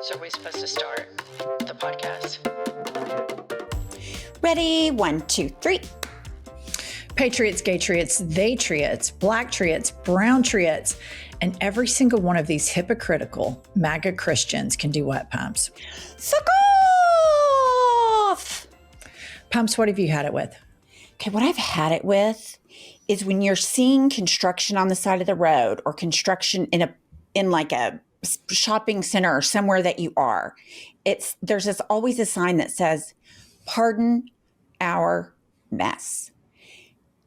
So are we supposed to start the podcast? Ready? 1, 2, 3. Patriots, gay triots, they triots, black triots, brown triots, and every single one of these hypocritical MAGA Christians can do what, Pumps? Fuck off! Pumps, what have you had it with? Okay, what I've had it with is when you're seeing construction on the side of the road or construction in like a shopping center or somewhere that you are, there's always a sign that says, "Pardon our mess."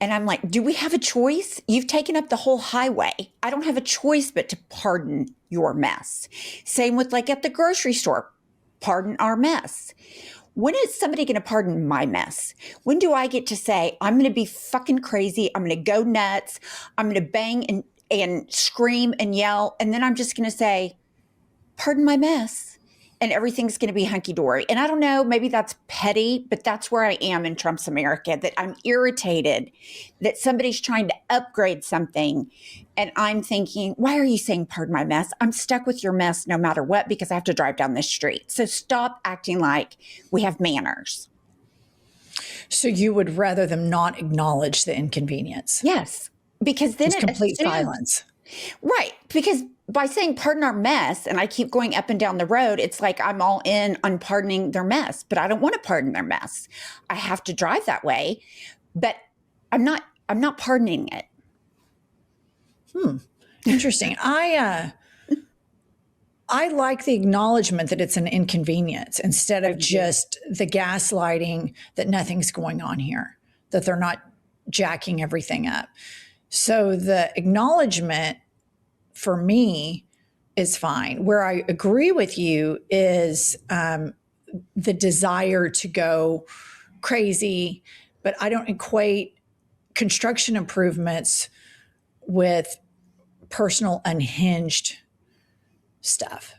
And I'm like, do we have a choice? You've taken up the whole highway. I don't have a choice but to pardon your mess. Same with like at the grocery store, pardon our mess. When is somebody going to pardon my mess? When do I get to say, I'm going to be fucking crazy. I'm going to go nuts. I'm going to bang and scream and yell. And then I'm just going to say, pardon my mess. And everything's going to be hunky-dory. And I don't know, maybe that's petty, but that's where I am in Trump's America, that I'm irritated that somebody's trying to upgrade something. And I'm thinking, why are you saying pardon my mess? I'm stuck with your mess no matter what because I have to drive down this street. So stop acting like we have manners. So you would rather them not acknowledge the inconvenience? Yes, because then it's complete silence. Right, because by saying pardon our mess, and I keep going up and down the road, it's like I'm all in on pardoning their mess, but I don't want to pardon their mess. I have to drive that way, but I'm not pardoning it. Interesting. I like the acknowledgement that it's an inconvenience instead of just the gaslighting that nothing's going on here, that they're not jacking everything up. So the acknowledgement for me is fine. Where I agree with you is the desire to go crazy, but I don't equate construction improvements with personal unhinged stuff.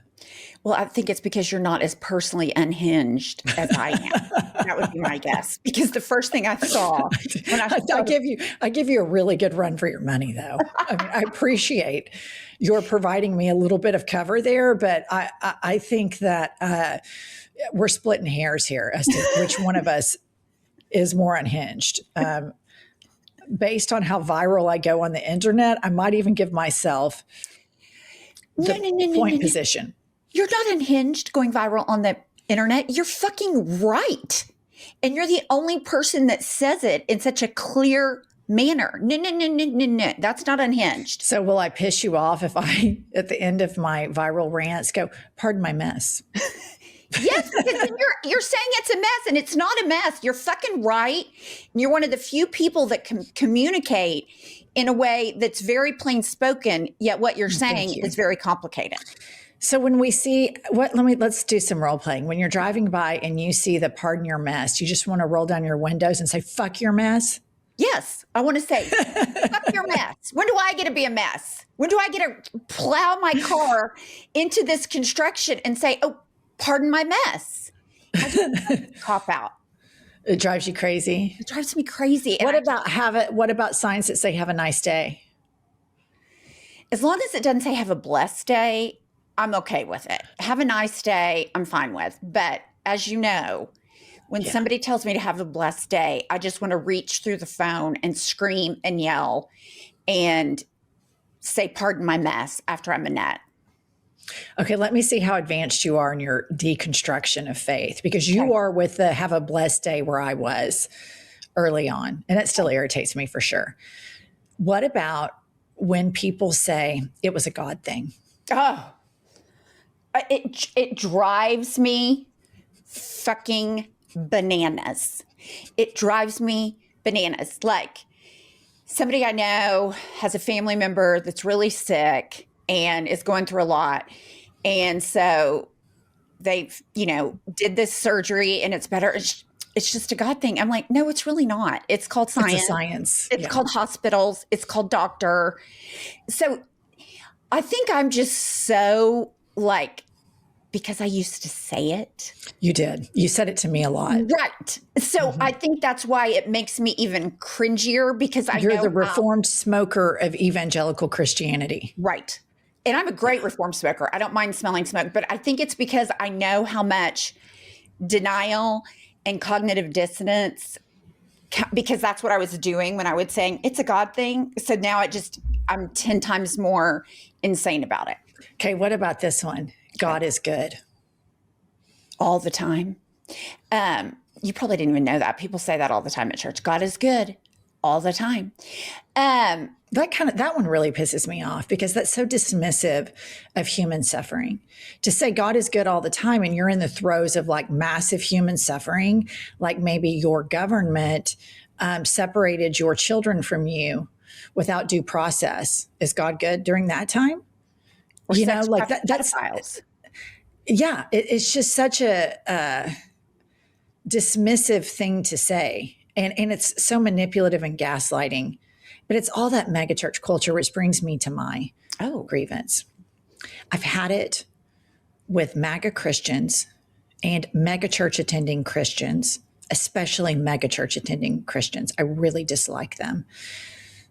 Well, I think it's because you're not as personally unhinged as I am. That would be my guess. Because the first thing I saw when I give you a really good run for your money, though. I mean, I appreciate your providing me a little bit of cover there, but I think that we're splitting hairs here as to which one of us is more unhinged. Based on how viral I go on the internet, I might even give myself the point position. You're not unhinged going viral on the internet. You're fucking right. And you're the only person that says it in such a clear manner. No. That's not unhinged. So will I piss you off if I, at the end of my viral rants, go, pardon my mess? Yes, because then you're saying it's a mess, and it's not a mess. You're fucking right. And you're one of the few people that can communicate in a way that's very plain spoken, yet what you're saying is very complicated. So when we see let's do some role playing. When you're driving by and you see the pardon your mess, you just want to roll down your windows and say, fuck your mess? Yes. I want to say, fuck your mess. When do I get to be a mess? When do I get to plow my car into this construction and say, oh, pardon my mess? I just cop out. It drives you crazy? It drives me crazy. What about signs that say have a nice day? As long as it doesn't say have a blessed day, I'm okay with it. Have a nice day, I'm fine with. But as you know, when somebody tells me to have a blessed day, I just want to reach through the phone and scream and yell and say, pardon my mess after I'm a nut. Okay, let me see how advanced you are in your deconstruction of faith, because you are with the have a blessed day where I was early on, and it still irritates me for sure. What about when people say it was a God thing? Oh, it drives me fucking bananas. It drives me bananas. Like somebody I know has a family member that's really sick and is going through a lot. And so they, did this surgery and it's better. It's just a God thing. I'm like, no, it's really not. It's called science. It's a science. It's called hospitals. It's called doctor. So I think I'm just so because I used to say it. You did. You said it to me a lot. Right. So I think that's why it makes me even cringier because You're the reformed smoker of evangelical Christianity. Right. And I'm a great reform smoker. I don't mind smelling smoke, but I think it's because I know how much denial and cognitive dissonance, because that's what I was doing when I was saying it's a God thing. So now I'm 10 times more insane about it. Okay, what about this one? God is good. All the time. You probably didn't even know that. People say that all the time at church. God is good all the time. That one really pisses me off because that's so dismissive of human suffering. To say God is good all the time and you're in the throes of like massive human suffering, like maybe your government separated your children from you without due process. Is God good during that time? Or you know, like that's pedophiles. Yeah, it's just such a dismissive thing to say. And it's so manipulative and gaslighting. But it's all that megachurch culture, which brings me to my grievance. I've had it with MAGA Christians and megachurch attending Christians, especially megachurch attending Christians. I really dislike them,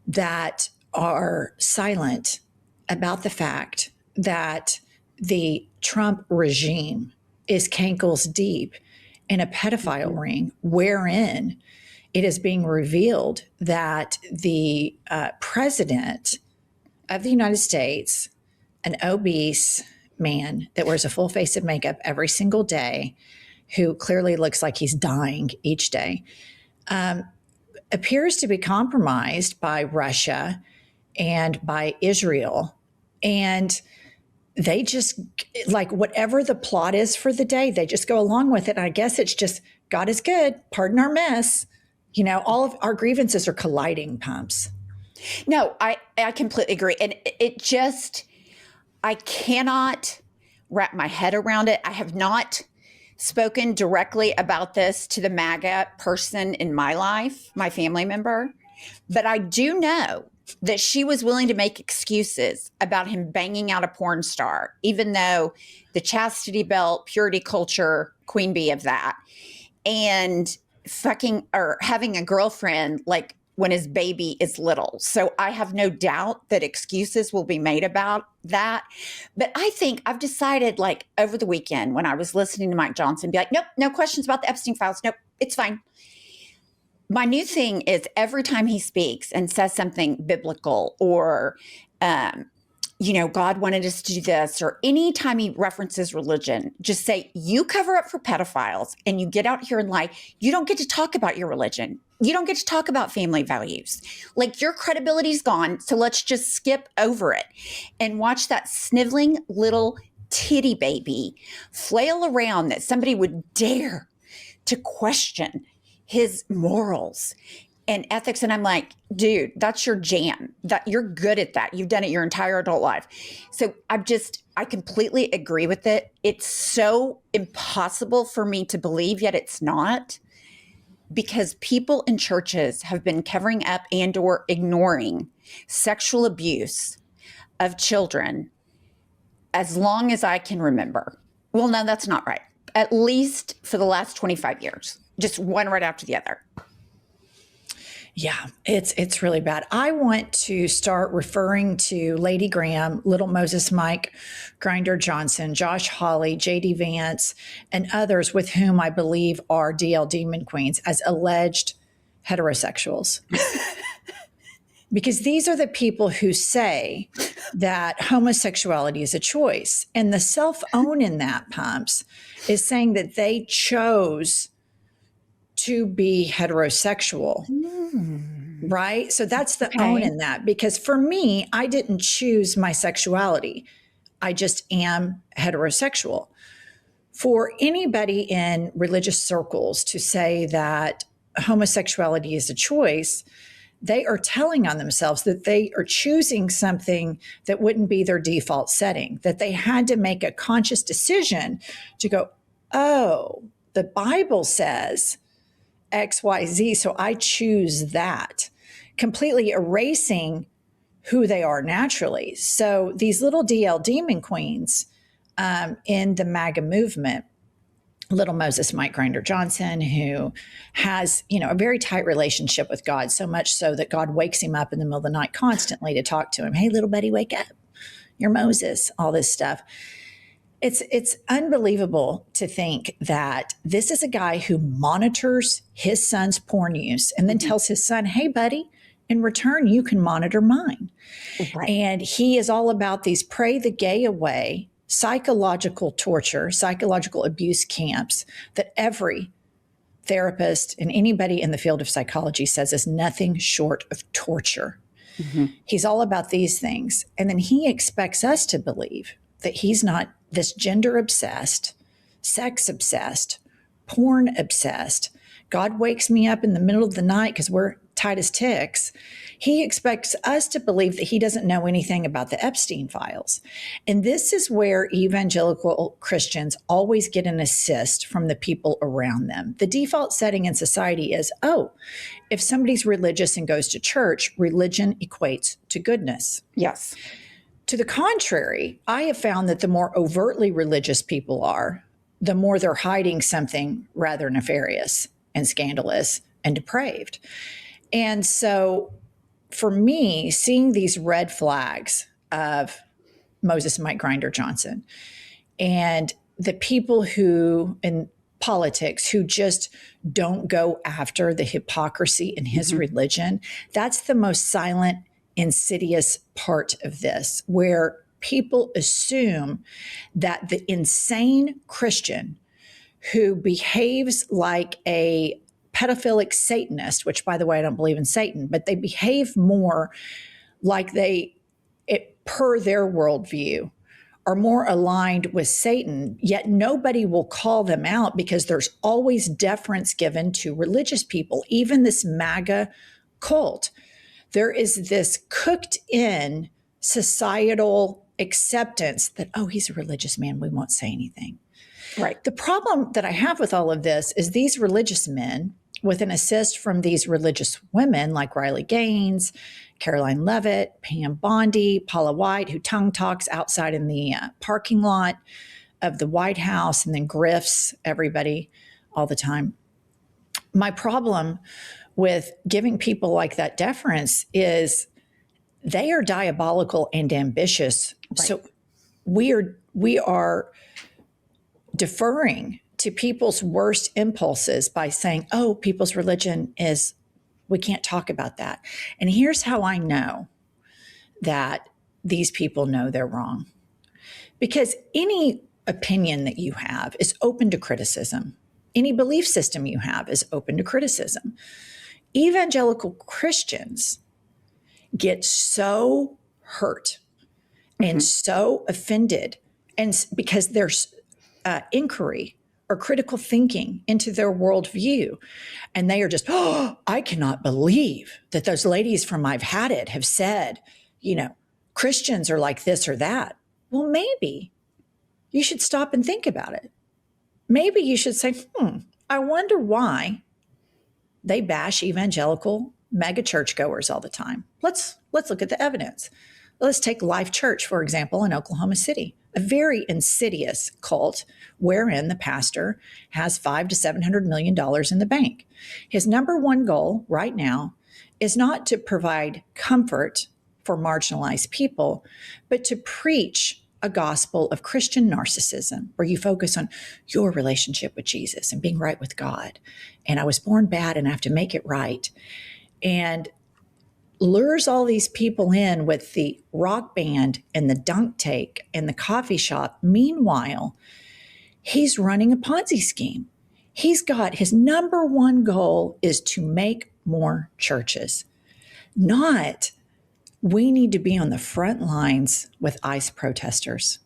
that are silent about the fact that the Trump regime is cankles deep in a pedophile ring wherein it is being revealed that the president of the United States, an obese man that wears a full face of makeup every single day, who clearly looks like he's dying each day, appears to be compromised by Russia and by Israel. And they just, like, whatever the plot is for the day, they just go along with it. And I guess it's just, God is good, pardon our mess. You know, all of our grievances are colliding pumps. No, I completely agree. And it just, I cannot wrap my head around it. I have not spoken directly about this to the MAGA person in my life, my family member, but I do know that she was willing to make excuses about him banging out a porn star, even though the chastity belt, purity culture, queen bee of that, and fucking or having a girlfriend like when his baby is little. So I have no doubt that excuses will be made about that. But I think I've decided, like, over the weekend when I was listening to Mike Johnson, be like, nope, no questions about the Epstein files. Nope, it's fine. My new thing is every time he speaks and says something biblical or, God wanted us to do this, or anytime he references religion, just say, you cover up for pedophiles and you get out here and lie. You don't get to talk about your religion. You don't get to talk about family values. Like, your credibility's gone. So let's just skip over it and watch that sniveling little titty baby flail around that somebody would dare to question his morals and ethics. And I'm like, dude, that's your jam. That you're good at that. You've done it your entire adult life. So I completely agree with it. It's so impossible for me to believe, yet it's not, because people in churches have been covering up and or ignoring sexual abuse of children as long as I can remember. Well, no, that's not right. At least for the last 25 years. Just one right after the other. Yeah, it's really bad. I want to start referring to Lady Graham, Little Moses Mike, Grinder Johnson, Josh Hawley, J.D. Vance, and others with whom I believe are DL Demon Queens as alleged heterosexuals. Because these are the people who say that homosexuality is a choice. And the self-own in that, Pumps, is saying that they chose to be heterosexual, right? So that's the own in that. Because for me, I didn't choose my sexuality. I just am heterosexual. For anybody in religious circles to say that homosexuality is a choice, they are telling on themselves that they are choosing something that wouldn't be their default setting, that they had to make a conscious decision to go, oh, the Bible says XYZ, so I choose that, completely erasing who they are naturally. So these little DL demon queens in the MAGA movement, Little Moses Mike Grinder Johnson, who has, a very tight relationship with God, so much so that God wakes him up in the middle of the night constantly to talk to him. Hey, little buddy, wake up. you're Moses, all this stuff. It's unbelievable to think that this is a guy who monitors his son's porn use and then tells his son, hey, buddy, in return, you can monitor mine. Right. And he is all about these pray the gay away, psychological torture, psychological abuse camps that every therapist and anybody in the field of psychology says is nothing short of torture. He's all about these things. And then he expects us to believe that he's not this gender obsessed, sex obsessed, porn obsessed. God wakes me up in the middle of the night because we're tight as ticks. He expects us to believe that he doesn't know anything about the Epstein files. And this is where evangelical Christians always get an assist from the people around them. The default setting in society is, oh, if somebody's religious and goes to church, religion equates to goodness. Yes. To the contrary, I have found that the more overtly religious people are, the more they're hiding something rather nefarious and scandalous and depraved. And so for me, seeing these red flags of Moses Mike Grinder Johnson and the people who in politics who just don't go after the hypocrisy in his religion, that's the most silent, insidious part of this, where people assume that the insane Christian who behaves like a pedophilic Satanist, which, by the way, I don't believe in Satan, but they behave more like per their worldview, are more aligned with Satan, yet nobody will call them out because there's always deference given to religious people, even this MAGA cult. There is this cooked in societal acceptance that, oh, he's a religious man, we won't say anything. Right. The problem that I have with all of this is these religious men, with an assist from these religious women like Riley Gaines, Caroline Levitt, Pam Bondi, Paula White, who tongue talks outside in the parking lot of the White House and then grifts everybody all the time. My problem with giving people like that deference is they are diabolical and ambitious. Right. So we are deferring to people's worst impulses by saying, oh, people's religion is, we can't talk about that. And here's how I know that these people know they're wrong. Because any opinion that you have is open to criticism. Any belief system you have is open to criticism. Evangelical Christians get so hurt and so offended, and because there's inquiry or critical thinking into their worldview, and they are just, oh, I cannot believe that those ladies from I've Had It have said, Christians are like this or that. Well, maybe you should stop and think about it. Maybe you should say, I wonder why they bash evangelical mega churchgoers all the time. Let's look at the evidence. Let's take Life Church, for example, in Oklahoma City, a very insidious cult wherein the pastor has $500 to $700 million in the bank. His number one goal right now is not to provide comfort for marginalized people, but to preach a gospel of Christian narcissism, where you focus on your relationship with Jesus and being right with God. And I was born bad and I have to make it right. And lures all these people in with the rock band and the dunk take and the coffee shop. Meanwhile, he's running a Ponzi scheme. He's got his number one goal is to make more churches, not we need to be on the front lines with ICE protesters.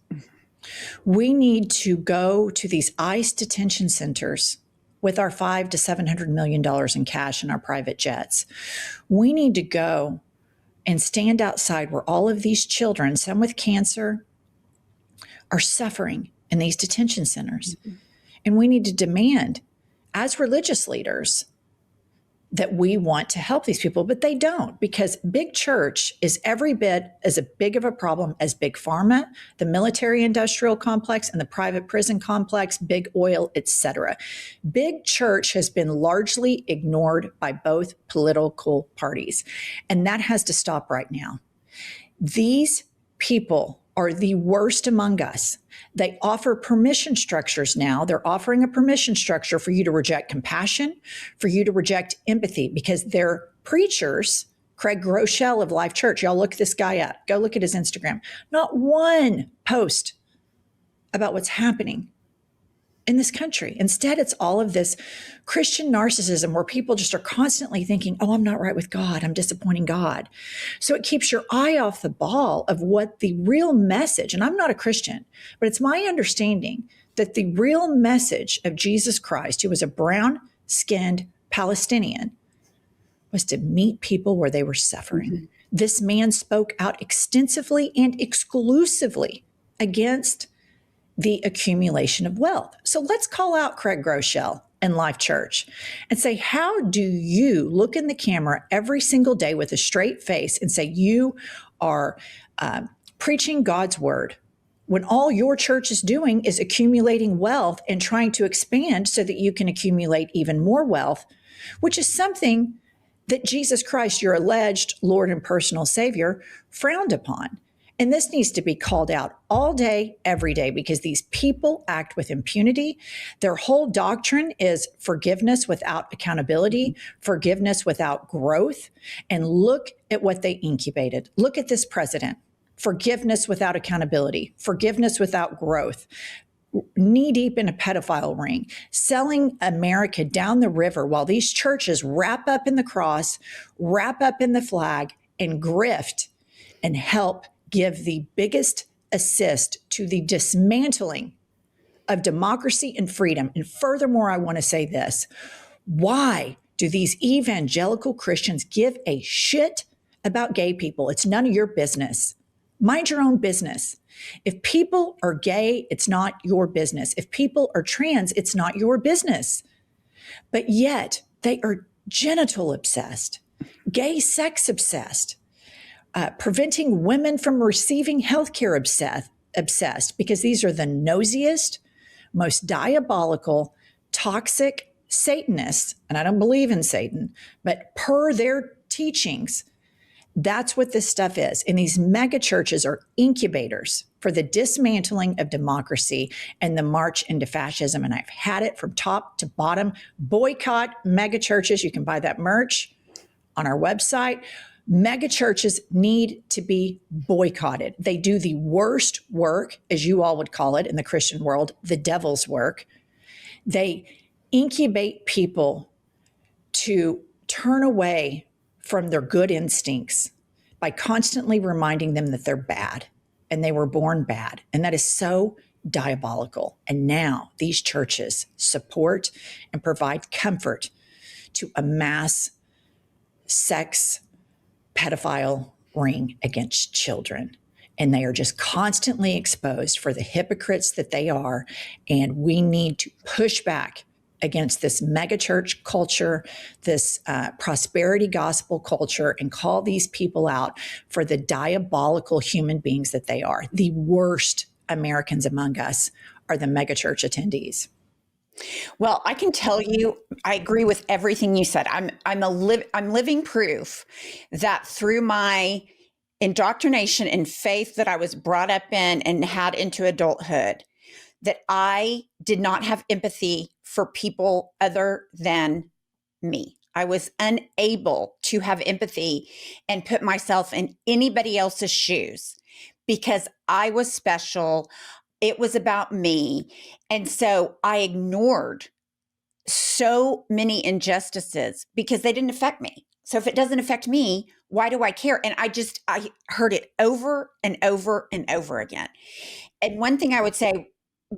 We need to go to these ICE detention centers with our $500 to $700 million in cash in our private jets. We need to go and stand outside where all of these children, some with cancer, are suffering in these detention centers. And we need to demand, as religious leaders, that we want to help these people, but they don't, because big church is every bit as big of a problem as big pharma, the military industrial complex, and the private prison complex, big oil, etc. Big church has been largely ignored by both political parties, and that has to stop right now. These people are the worst among us. They offer permission structures now. They're offering a permission structure for you to reject compassion, for you to reject empathy, because their preachers, Craig Groeschel of Life Church, y'all look this guy up. Go look at his Instagram. Not one post about what's happening in this country. Instead, it's all of this Christian narcissism where people just are constantly thinking, oh, I'm not right with God. I'm disappointing God. So it keeps your eye off the ball of what the real message, and I'm not a Christian, but it's my understanding that the real message of Jesus Christ, who was a brown-skinned Palestinian, was to meet people where they were suffering. Mm-hmm. This man spoke out extensively and exclusively against the accumulation of wealth. So let's call out Craig Groeschel and Life Church and say, how do you look in the camera every single day with a straight face and say you are preaching God's word when all your church is doing is accumulating wealth and trying to expand so that you can accumulate even more wealth, which is something that Jesus Christ, your alleged Lord and personal Savior, frowned upon. And this needs to be called out all day, every day, because these people act with impunity. Their whole doctrine is forgiveness without accountability, forgiveness without growth. And look at what they incubated. Look at this president. Forgiveness without accountability, forgiveness without growth, knee deep in a pedophile ring, selling America down the river while these churches wrap up in the cross, wrap up in the flag, and grift and help give the biggest assist to the dismantling of democracy and freedom. And furthermore, I want to say this. Why do these evangelical Christians give a shit about gay people? It's none of your business. Mind your own business. If people are gay, it's not your business. If people are trans, it's not your business. But yet they are genital obsessed, gay sex obsessed, preventing women from receiving healthcare obsessed, because these are the nosiest, most diabolical, toxic Satanists. And I don't believe in Satan, but per their teachings, that's what this stuff is. And these mega churches are incubators for the dismantling of democracy and the march into fascism. And I've had it from top to bottom. Boycott mega churches. You can buy that merch on our website. Mega churches need to be boycotted. They do the worst work, as you all would call it in the Christian world, the devil's work. They incubate people to turn away from their good instincts by constantly reminding them that they're bad and they were born bad. And that is so diabolical. And now these churches support and provide comfort to a mass sex pedophile ring against children. And they are just constantly exposed for the hypocrites that they are. And we need to push back against this megachurch culture, this prosperity gospel culture, and call these people out for the diabolical human beings that they are. The worst Americans among us are the megachurch attendees. Well, I can tell you, I agree with everything you said. I'm living proof that through my indoctrination and faith that I was brought up in and had into adulthood, that I did not have empathy for people other than me. I was unable to have empathy and put myself in anybody else's shoes because I was special. It was about me. And so I ignored so many injustices because they didn't affect me. So if it doesn't affect me, why do I care? And I heard it over and over and over again. And one thing I would say,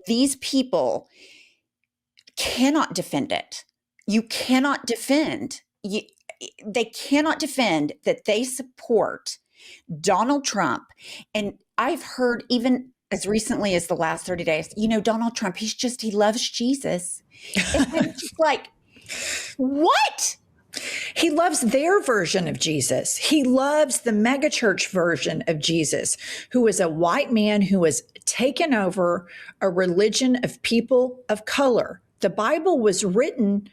these people cannot defend it. You cannot defend. They cannot defend that they support Donald Trump. And I've heard even as recently as the last 30 days, Donald Trump, he loves Jesus. And I'm just like, what? He loves their version of Jesus. He loves the megachurch version of Jesus, who is a white man who has taken over a religion of people of color. The Bible was written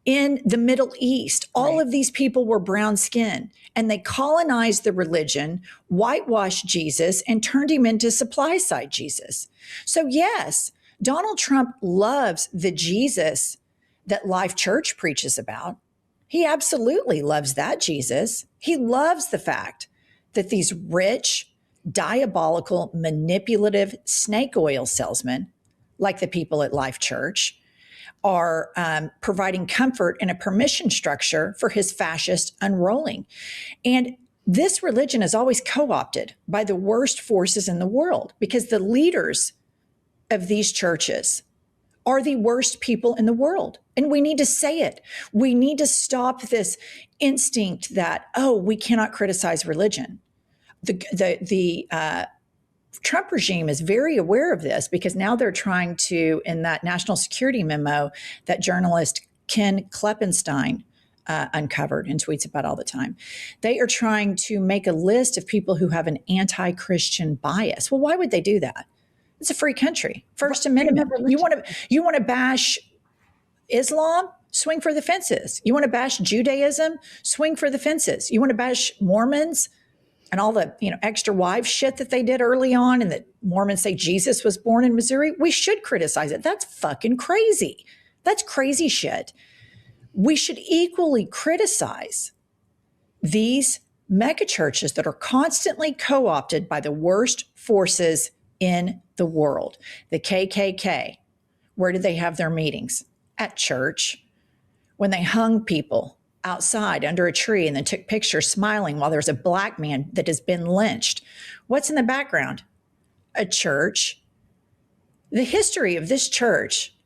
in the Middle East. All of these people were brown skinned, and they colonized the religion, whitewashed Jesus, and turned him into supply side Jesus. So yes, Donald Trump loves the Jesus that Life Church preaches about. He absolutely loves that Jesus. He loves the fact that these rich, diabolical, manipulative snake oil salesmen, like the people at Life Church, are providing comfort in a permission structure for his fascist unrolling. And this religion is always co-opted by the worst forces in the world, because the leaders of these churches are the worst people in the world. And we need to say it. We need to stop this instinct that, oh, we cannot criticize religion. The Trump regime is very aware of this, because now they're trying to, in that national security memo that journalist Ken Kleppenstein uncovered and tweets about all the time, they are trying to make a list of people who have an anti-Christian bias. Well, why would they do that? It's a free country. First Amendment. You want to bash Islam? Swing for the fences. You want to bash Judaism? Swing for the fences. You want to bash Mormons and all the extra wives shit that they did early on, and that Mormons say Jesus was born in Missouri? We should criticize it. That's fucking crazy. That's crazy shit. We should equally criticize these mega churches that are constantly co-opted by the worst forces in the world. The KKK, where did they have their meetings? At church. When they hung people outside under a tree and then took pictures smiling while there's a black man that has been lynched. What's in the background? A church. The history of this church,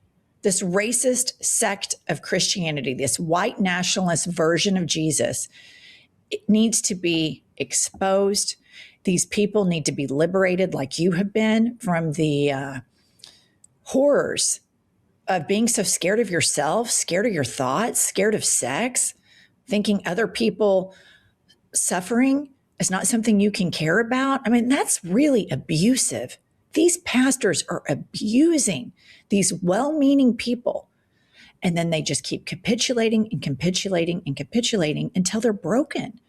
this racist sect of Christianity, this white nationalist version of Jesus, it needs to be exposed. These people need to be liberated, like you have been, from the horrors of being so scared of yourself, scared of your thoughts, scared of sex, thinking other people suffering is not something you can care about. I mean, that's really abusive. These pastors are abusing these well-meaning people. And then they just keep capitulating and capitulating and capitulating until they're broken.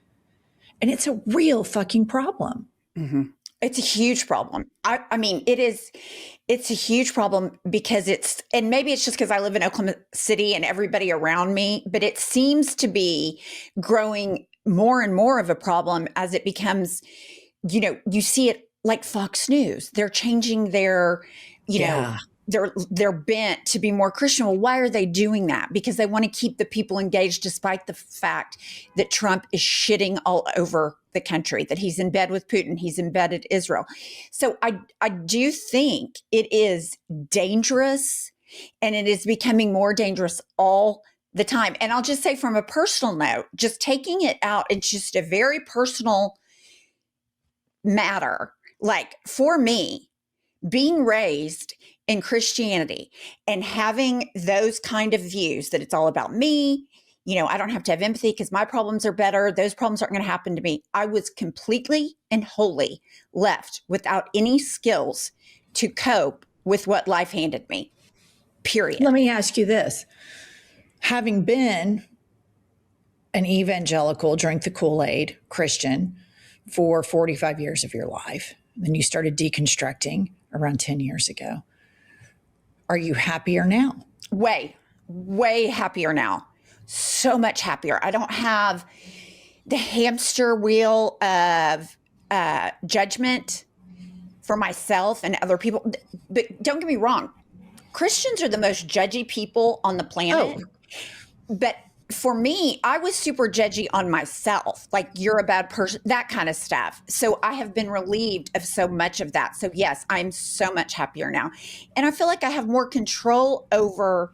And it's a real fucking problem. Mm-hmm. It's a huge problem. I mean, it's a huge problem because and maybe it's just because I live in Oklahoma City and everybody around me, but it seems to be growing more and more of a problem as it becomes, you see it like Fox News. They're changing their, they're bent to be more Christian. Well, why are they doing that? Because they want to keep the people engaged, despite the fact that Trump is shitting all over the country, that he's in bed with Putin, he's embedded Israel. So I do think it is dangerous, and it is becoming more dangerous all the time. And I'll just say, from a personal note, just taking it out, it's just a very personal matter. Like, for me, being raised in Christianity and having those kind of views that it's all about me, I don't have to have empathy because my problems are better. Those problems aren't going to happen to me. I was completely and wholly left without any skills to cope with what life handed me, period. Let me ask you this. Having been an evangelical, drink the Kool-Aid Christian for 45 years of your life, then you started deconstructing around 10 years ago. Are you happier now? Way happier now. So much happier. I don't have the hamster wheel of judgment for myself and other people. But don't get me wrong. Christians are the most judgy people on the planet. Oh. But for me, I was super judgy on myself, like, you're a bad person, that kind of stuff. So I have been relieved of so much of that. So yes, I'm so much happier now. And I feel like I have more control over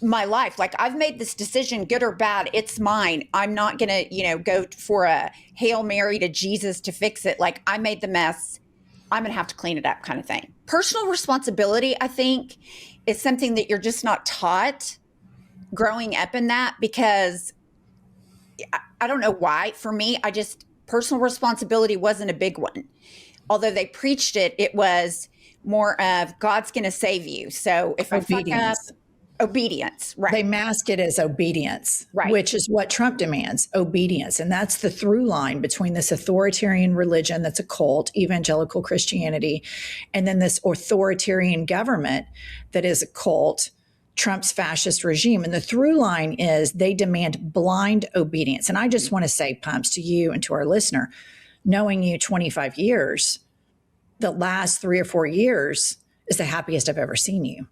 my life. Like, I've made this decision, good or bad, it's mine. I'm not going to, go for a Hail Mary to Jesus to fix it. Like, I made the mess, I'm going to have to clean it up, kind of thing. Personal responsibility, I think, is something that you're just not taught growing up in that, because I don't know why. For me, personal responsibility wasn't a big one. Although they preached it, it was more of God's going to save you. So if I fuck up, Obedience, right. They mask it as obedience, Right. which is what Trump demands, obedience. And that's the through line between this authoritarian religion that's a cult, evangelical Christianity, and then this authoritarian government that is a cult, Trump's fascist regime. And the through line is they demand blind obedience. And I just want to say, Pumps, to you and to our listener, knowing you 25 years, the last 3 or 4 years is the happiest I've ever seen you.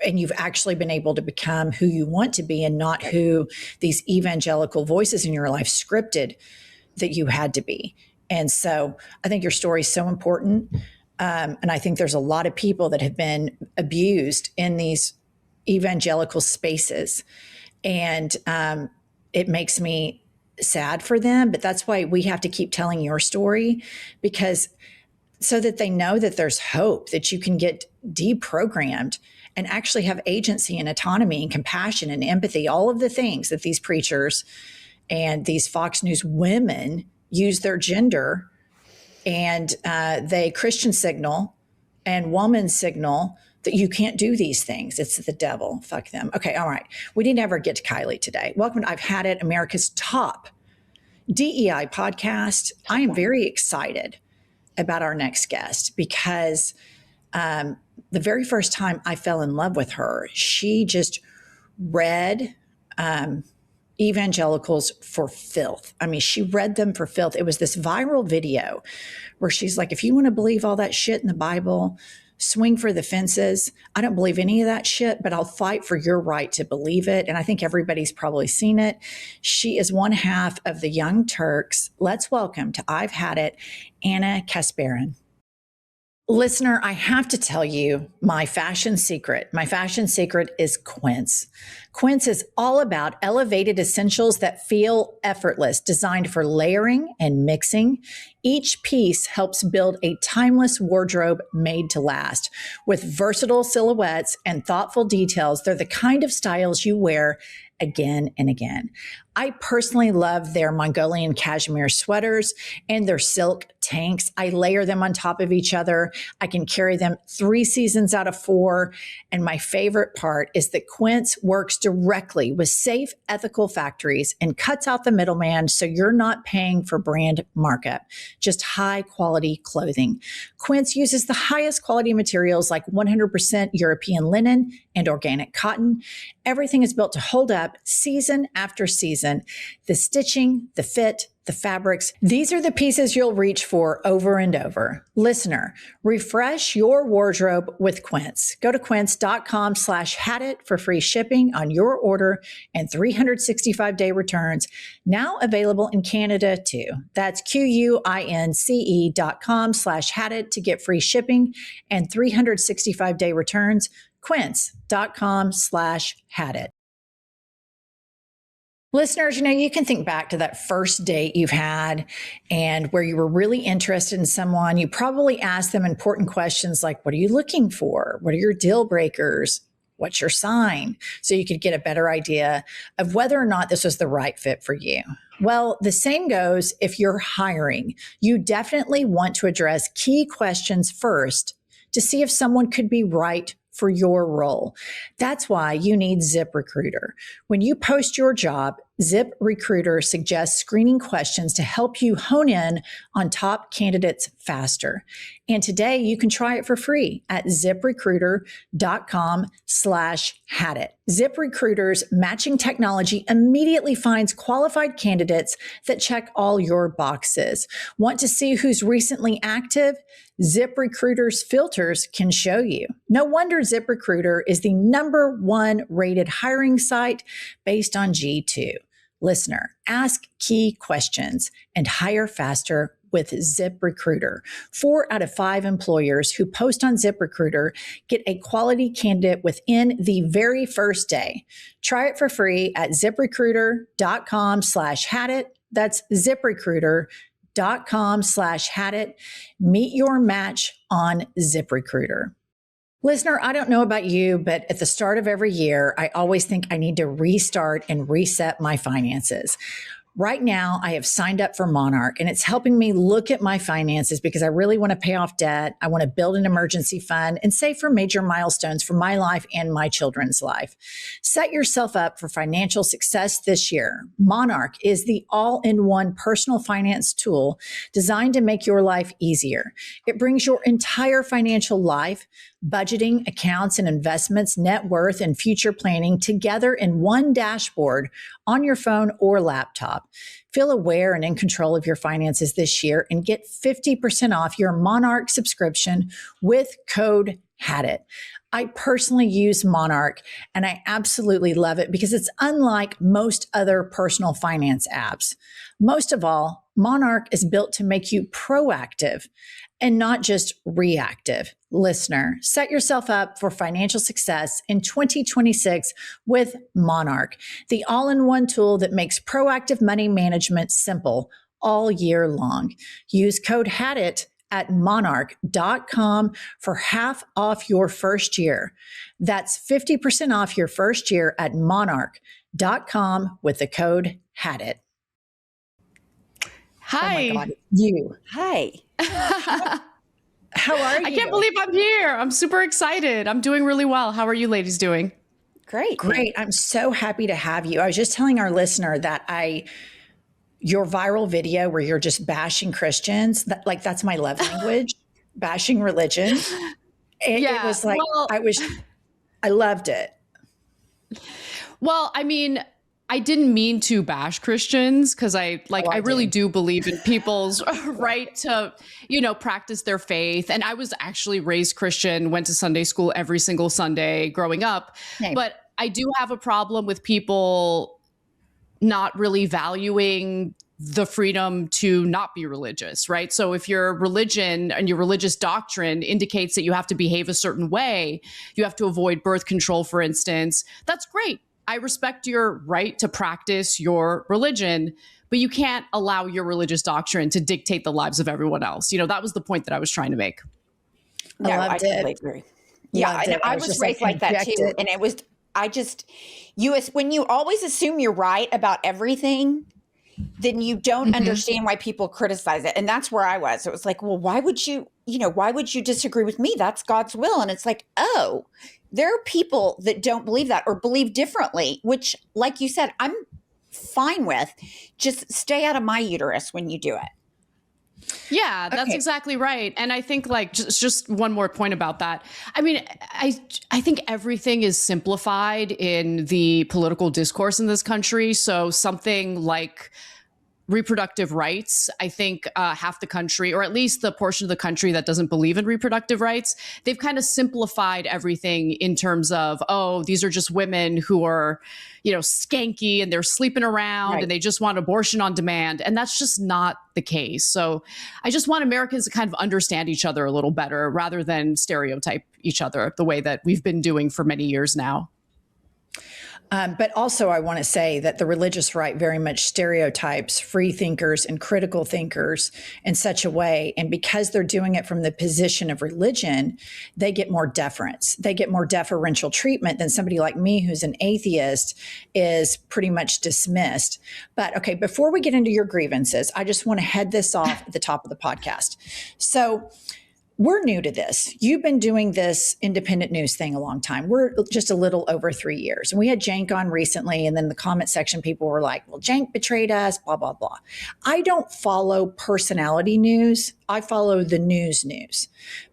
And you've actually been able to become who you want to be and not who these evangelical voices in your life scripted that you had to be. And so I think your story is so important. And I think there's a lot of people that have been abused in these evangelical spaces. And it makes me sad for them. But that's why we have to keep telling your story, because so that they know that there's hope, that you can get deprogrammed and actually have agency and autonomy and compassion and empathy, all of the things that these preachers and these Fox News women use their gender and they Christian signal and woman signal that you can't do these things. It's the devil. Fuck them. Okay, all right. We didn't ever get to Kylie today. Welcome to I've Had It, America's top DEI podcast. I am very excited about our next guest because the very first time I fell in love with her, she just read evangelicals for filth. I mean, she read them for filth. It was this viral video where she's like, if you want to believe all that shit in the Bible, swing for the fences. I don't believe any of that shit, but I'll fight for your right to believe it. And I think everybody's probably seen it. She is one half of the Young Turks. Let's welcome to I've Had It, Ana Kasparian. Listener, I have to tell you my fashion secret. My fashion secret is Quince. Quince is all about elevated essentials that feel effortless, designed for layering and mixing. Each piece helps build a timeless wardrobe made to last. With versatile silhouettes and thoughtful details, they're the kind of styles you wear again and again. I personally love their Mongolian cashmere sweaters and their silk tanks. I layer them on top of each other. I can carry them 3 seasons out of 4. And my favorite part is that Quince works directly with safe, ethical factories and cuts out the middleman so you're not paying for brand markup, just high quality clothing. Quince uses the highest quality materials like 100% European linen and organic cotton. Everything is built to hold up season after season. The stitching, the fit, the fabrics, these are the pieces you'll reach for over and over. Listener, refresh your wardrobe with Quince. Go to quince.com/hadit for free shipping on your order and 365-day returns. Now available in Canada too. That's QUINCE.com/hadit to get free shipping and 365-day returns. Quince.com/hadit. Listeners, you can think back to that first date you've had and where you were really interested in someone. You probably asked them important questions like, what are you looking for? What are your deal breakers? What's your sign? So you could get a better idea of whether or not this was the right fit for you. Well, the same goes if you're hiring. You definitely want to address key questions first to see if someone could be right for your role. That's why you need ZipRecruiter. When you post your job, ZipRecruiter suggests screening questions to help you hone in on top candidates faster. And today you can try it for free at ZipRecruiter.com/hadit. ZipRecruiter's matching technology immediately finds qualified candidates that check all your boxes. Want to see who's recently active? ZipRecruiter's filters can show you. No wonder ZipRecruiter is the #1 rated hiring site based on G2. Listener, ask key questions and hire faster with ZipRecruiter. 4 out of 5 employers who post on ZipRecruiter get a quality candidate within the very first day. Try it for free at ZipRecruiter.com/hadit. That's ZipRecruiter.com/hadit. Meet your match on ZipRecruiter. Listener, I don't know about you, but at the start of every year, I always think I need to restart and reset my finances. Right now, I have signed up for Monarch, and it's helping me look at my finances because I really want to pay off debt. I want to build an emergency fund and save for major milestones for my life and my children's life. Set yourself up for financial success this year. Monarch is the all-in-one personal finance tool designed to make your life easier. It brings your entire financial life, budgeting, accounts, and investments, net worth, and future planning together in one dashboard on your phone or laptop. Feel aware and in control of your finances this year and get 50% off your Monarch subscription with code HADIT. I personally use Monarch and I absolutely love it because it's unlike most other personal finance apps. Most of all, Monarch is built to make you proactive and not just reactive. Listener, set yourself up for financial success in 2026 with Monarch, the all-in-one tool that makes proactive money management simple all year long. Use code HADIT at monarch.com for half off your first year. That's 50% off your first year at monarch.com with the code HADIT. Hi. Oh my God, it's you. Hi. How are you? I can't believe I'm here. I'm super excited. I'm doing really well. How are you ladies doing? Great. Great. I'm so happy to have you. I was just telling our listener that your viral video where you're just bashing Christians, that's my love language, bashing religion. It was like, I loved it. Well, I mean, I didn't mean to bash Christians because I really do believe in people's right to, practice their faith. And I was actually raised Christian, went to Sunday school every single Sunday growing up. Same. But I do have a problem with people not really valuing the freedom to not be religious, right? So if your religion and your religious doctrine indicates that you have to behave a certain way, you have to avoid birth control, for instance, that's great. I respect your right to practice your religion, but you can't allow your religious doctrine to dictate the lives of everyone else. That was the point that I was trying to make. No, I totally agree. Yeah, and I was raised like that too. And it was, when you always assume you're right about everything, then you don't understand why people criticize it. And that's where I was. It was like, well, why would you disagree with me? That's God's will. And it's like, oh, there are people that don't believe that or believe differently, which, like you said, I'm fine with. Just stay out of my uterus when you do it. Yeah, that's exactly right. And I think just one more point about that. I mean, I think everything is simplified in the political discourse in this country. So something like reproductive rights, I think half the country, or at least the portion of the country that doesn't believe in reproductive rights, they've kind of simplified everything in terms of, oh, these are just women who are, skanky and they're sleeping around and they just want abortion on demand. And that's just not the case. So I just want Americans to kind of understand each other a little better rather than stereotype each other the way that we've been doing for many years now. But also I want to say that the religious right very much stereotypes free thinkers and critical thinkers in such a way. And because they're doing it from the position of religion, they get more deference. They get more deferential treatment than somebody like me, who's an atheist, is pretty much dismissed. But okay, before we get into your grievances, I just want to head this off at the top of the podcast. So we're new to this. You've been doing this independent news thing a long time. We're just a little over 3 years. And we had Cenk on recently, and then the comment section, people were like, well, Cenk betrayed us, blah, blah, blah. I don't follow personality news. I follow the news.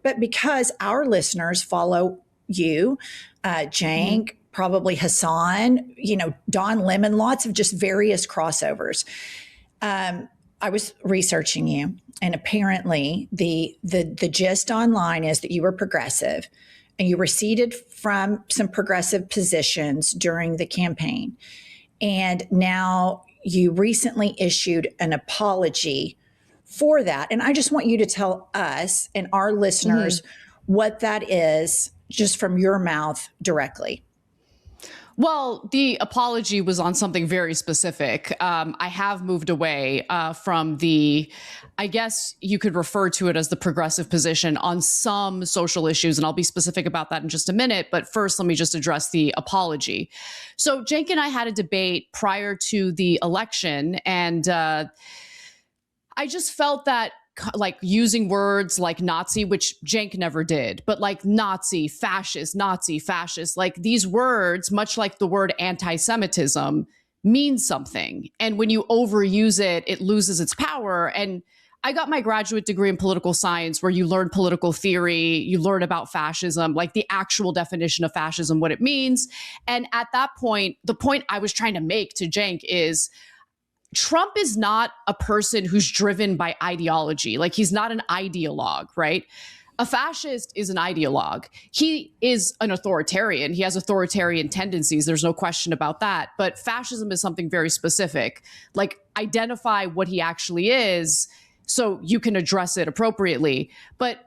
But because our listeners follow you, Cenk, probably Hassan, Don Lemon, lots of just various crossovers. I was researching you, and apparently the gist online is that you were progressive and you receded from some progressive positions during the campaign. And now you recently issued an apology for that. And I just want you to tell us and our listeners what that is, just from your mouth directly. Well, the apology was on something very specific. I have moved away from I guess you could refer to it as the progressive position on some social issues, and I'll be specific about that in just a minute. But first, let me just address the apology. So Cenk and I had a debate prior to the election, and I just felt that like using words like Nazi, which Cenk never did, but like Nazi, fascist, like these words, much like the word anti-Semitism, means something. And when you overuse it, it loses its power. And I got my graduate degree in political science, where you learn political theory, you learn about fascism, like the actual definition of fascism, what it means. And at that point, the point I was trying to make to Cenk is, Trump is not a person who's driven by ideology. Like, he's not an ideologue, right? A fascist is an ideologue. He is an authoritarian. He has authoritarian tendencies. There's no question about that. But fascism is something very specific. Like, identify what he actually is so you can address it appropriately. But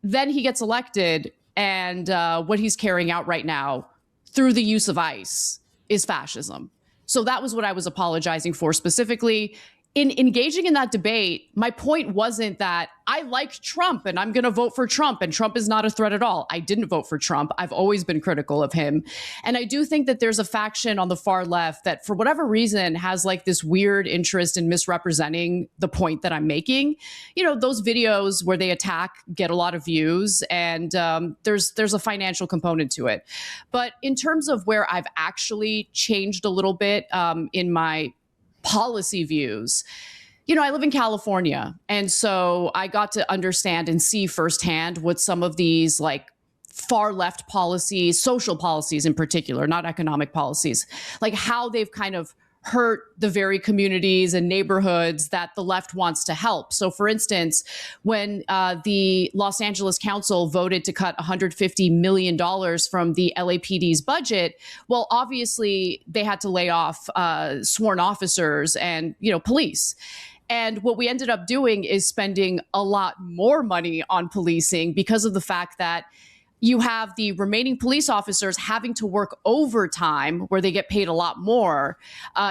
then he gets elected, and what he's carrying out right now through the use of ICE is fascism. So that was what I was apologizing for specifically. In engaging in that debate, my point wasn't that I like Trump and I'm going to vote for Trump and Trump is not a threat at all. I didn't vote for Trump. I've always been critical of him. And I do think that there's a faction on the far left that, for whatever reason, has like this weird interest in misrepresenting the point that I'm making. You know, those videos where they attack get a lot of views, and there's a financial component to it. But in terms of where I've actually changed a little bit in my policy views, you know, I live in California. And so I got to understand and see firsthand what some of these like far left policies, social policies in particular, not economic policies, like how they've kind of hurt the very communities and neighborhoods that the left wants to help. So for instance, when the Los Angeles Council voted to cut $150 million from the LAPD's budget, well, obviously they had to lay off sworn officers and, you know, police. And what we ended up doing is spending a lot more money on policing because of the fact that you have the remaining police officers having to work overtime, where they get paid a lot more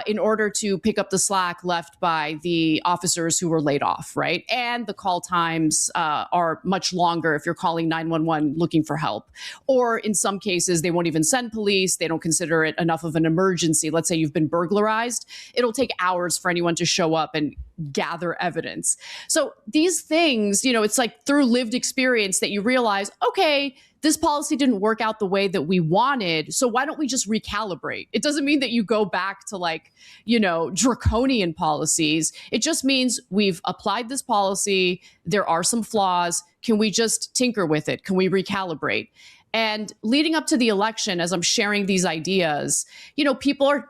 in order to pick up the slack left by the officers who were laid off, right? And the call times are much longer if you're calling 911 looking for help. Or in some cases, they won't even send police. They don't consider it enough of an emergency. Let's say you've been burglarized. It'll take hours for anyone to show up and gather evidence. So these things, you know, it's like through lived experience that you realize, okay, this policy didn't work out the way that we wanted. So why don't we just recalibrate? It doesn't mean that you go back to like, you know, draconian policies. It just means we've applied this policy. There are some flaws. Can we just tinker with it? Can we recalibrate? And leading up to the election, as I'm sharing these ideas, you know, people are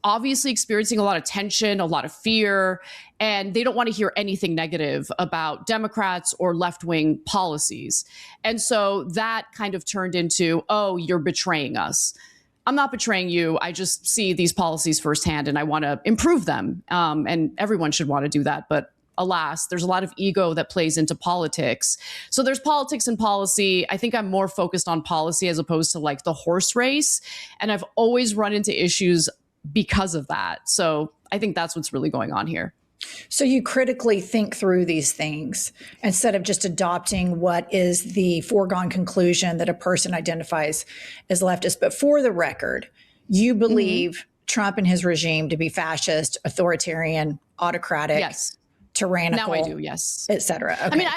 obviously experiencing a lot of tension, a lot of fear, and they don't want to hear anything negative about Democrats or left-wing policies. And so that kind of turned into, oh, you're betraying us. I'm not betraying you. I just see these policies firsthand and I want to improve them. And everyone should want to do that. But alas, there's a lot of ego that plays into politics. So there's politics and policy. I think I'm more focused on policy as opposed to like the horse race. And I've always run into issues because of that. So I think that's what's really going on here. So you critically think through these things instead of just adopting what is the foregone conclusion that a person identifies as leftist. But for the record, you believe Trump and his regime to be fascist, authoritarian, autocratic, yes, tyrannical. Now I do, yes, et cetera. Okay. I mean,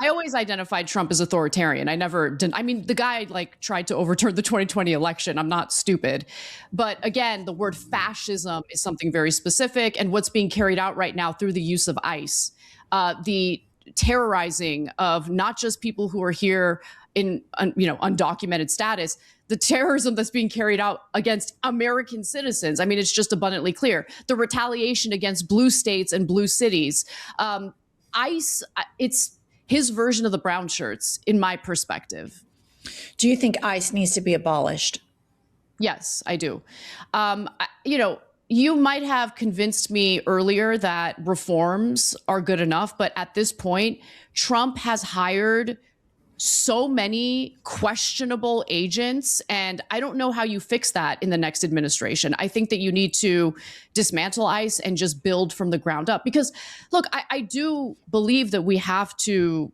I always identified Trump as authoritarian. I never did. I mean, the guy like tried to overturn the 2020 election. I'm not stupid. But again, the word fascism is something very specific, and what's being carried out right now through the use of ICE, the terrorizing of not just people who are here in, undocumented status, the terrorism that's being carried out against American citizens. I mean, it's just abundantly clear. The retaliation against blue states and blue cities. ICE, it's his version of the brown shirts, in my perspective. Do you think ICE needs to be abolished? Yes, I do. You might have convinced me earlier that reforms are good enough, but at this point, Trump has hired so many questionable agents, and I don't know how you fix that in the next administration. I think that you need to dismantle ICE and just build from the ground up. Because, look, I do believe that we have to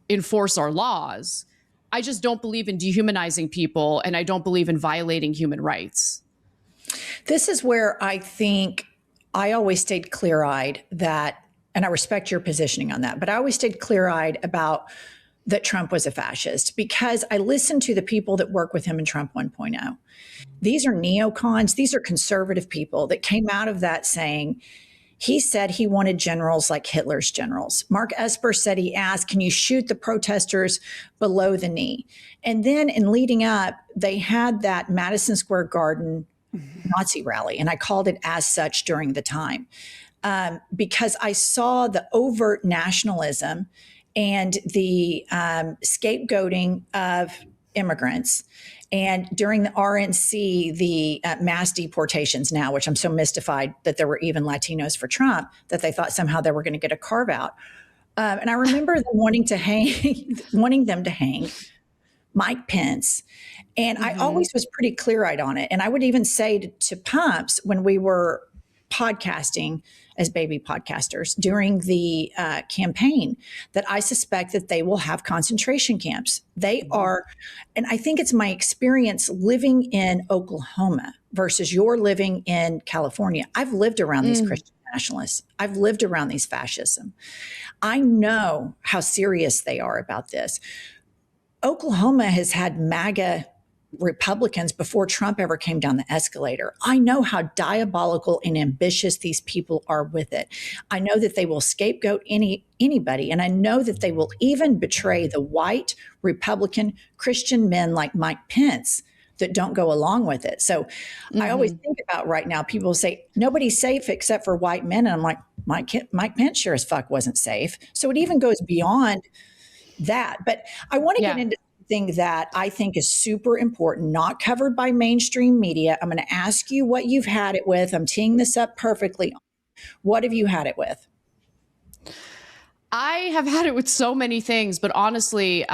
enforce our laws. I just don't believe in dehumanizing people, and I don't believe in violating human rights. This is where I think I always stayed clear-eyed that, and I respect your positioning on that, but I always stayed clear-eyed about that Trump was a fascist, because I listened to the people that work with him in Trump 1.0. These are neocons. These are conservative people that came out of that saying, he said he wanted generals like Hitler's generals. Mark Esper said he asked, can you shoot the protesters below the knee? And then in leading up, they had that Madison Square Garden Nazi rally, and I called it as such during the time, because I saw the overt nationalism and the scapegoating of immigrants. And during the RNC, the mass deportations now, which I'm so mystified that there were even Latinos for Trump, that they thought somehow they were going to get a carve out. And I remember them wanting them to hang Mike Pence. And I always was pretty clear-eyed on it. And I would even say to Pumps when we were podcasting as baby podcasters during the campaign, that I suspect that they will have concentration camps. They are, and I think it's my experience living in Oklahoma versus your living in California. I've lived around these Christian nationalists. I've lived around these fascism. I know how serious they are about this. Oklahoma has had MAGA Republicans before Trump ever came down the escalator. I know how diabolical and ambitious these people are with it. I know that they will scapegoat anybody, and I know that they will even betray the white Republican Christian men like Mike Pence that don't go along with it. So I always think about right now, people say nobody's safe except for white men, and I'm like, Mike Pence sure as fuck wasn't safe. So it even goes beyond that. But I want to get into something that I think is super important, not covered by mainstream media. I'm going to ask you what you've had it with. I'm teeing this up perfectly. What have you had it with? I have had it with so many things, but honestly,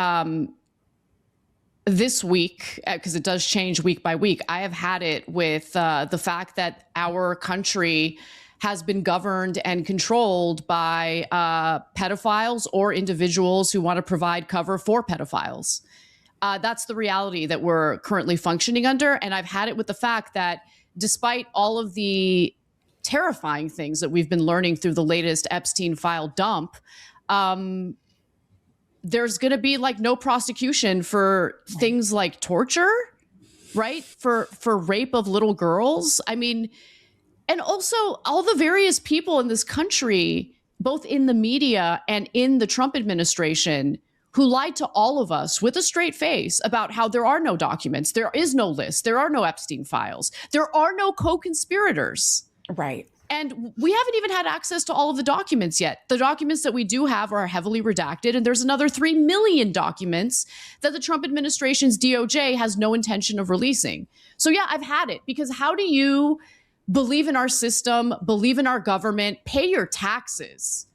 this week, because it does change week by week, I have had it with the fact that our country has been governed and controlled by pedophiles or individuals who want to provide cover for pedophiles. That's the reality that we're currently functioning under. And I've had it with the fact that despite all of the terrifying things that we've been learning through the latest Epstein file dump, there's going to be like no prosecution for things like torture, right? For rape of little girls. I mean, and also all the various people in this country, both in the media and in the Trump administration, who lied to all of us with a straight face about how there are no documents, there is no list, there are no Epstein files, there are no co-conspirators. Right. And we haven't even had access to all of the documents yet. The documents that we do have are heavily redacted, and there's another 3 million documents that the Trump administration's DOJ has no intention of releasing. So yeah, I've had it, because how do you believe in our system, believe in our government, pay your taxes,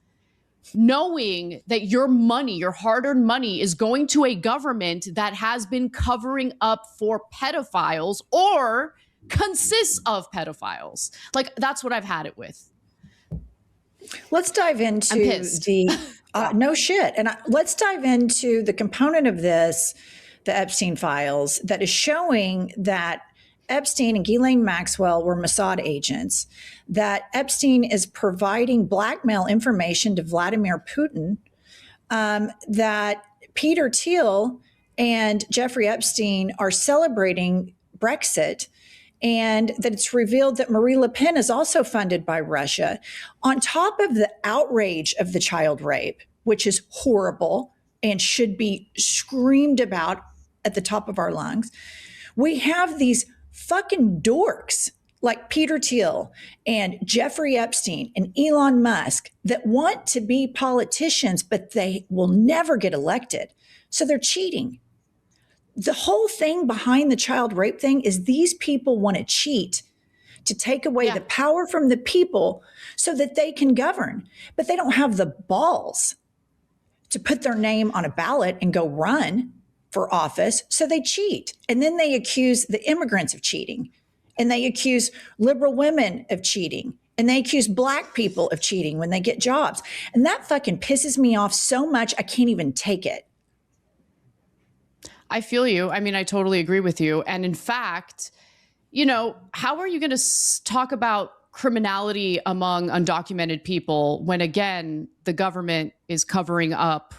knowing that your money, your hard-earned money, is going to a government that has been covering up for pedophiles or consists of pedophiles? Like, that's what I've had it with. Let's dive into the no shit. And let's dive into the component of this, the Epstein files, that is showing that Epstein and Ghislaine Maxwell were Mossad agents, that Epstein is providing blackmail information to Vladimir Putin, that Peter Thiel and Jeffrey Epstein are celebrating Brexit, and that it's revealed that Marie Le Pen is also funded by Russia, on top of the outrage of the child rape, which is horrible and should be screamed about at the top of our lungs. We have these fucking dorks like Peter Thiel and Jeffrey Epstein and Elon Musk that want to be politicians, but they will never get elected. So they're cheating. The whole thing behind the child rape thing is these people want to cheat to take away the power from the people so that they can govern, but they don't have the balls to put their name on a ballot and go run for office. So they cheat. And then they accuse the immigrants of cheating. And they accuse liberal women of cheating. And they accuse Black people of cheating when they get jobs. And that fucking pisses me off so much, I can't even take it. I feel you. I mean, I totally agree with you. And in fact, you know, how are you going to talk about criminality among undocumented people when, again, the government is covering up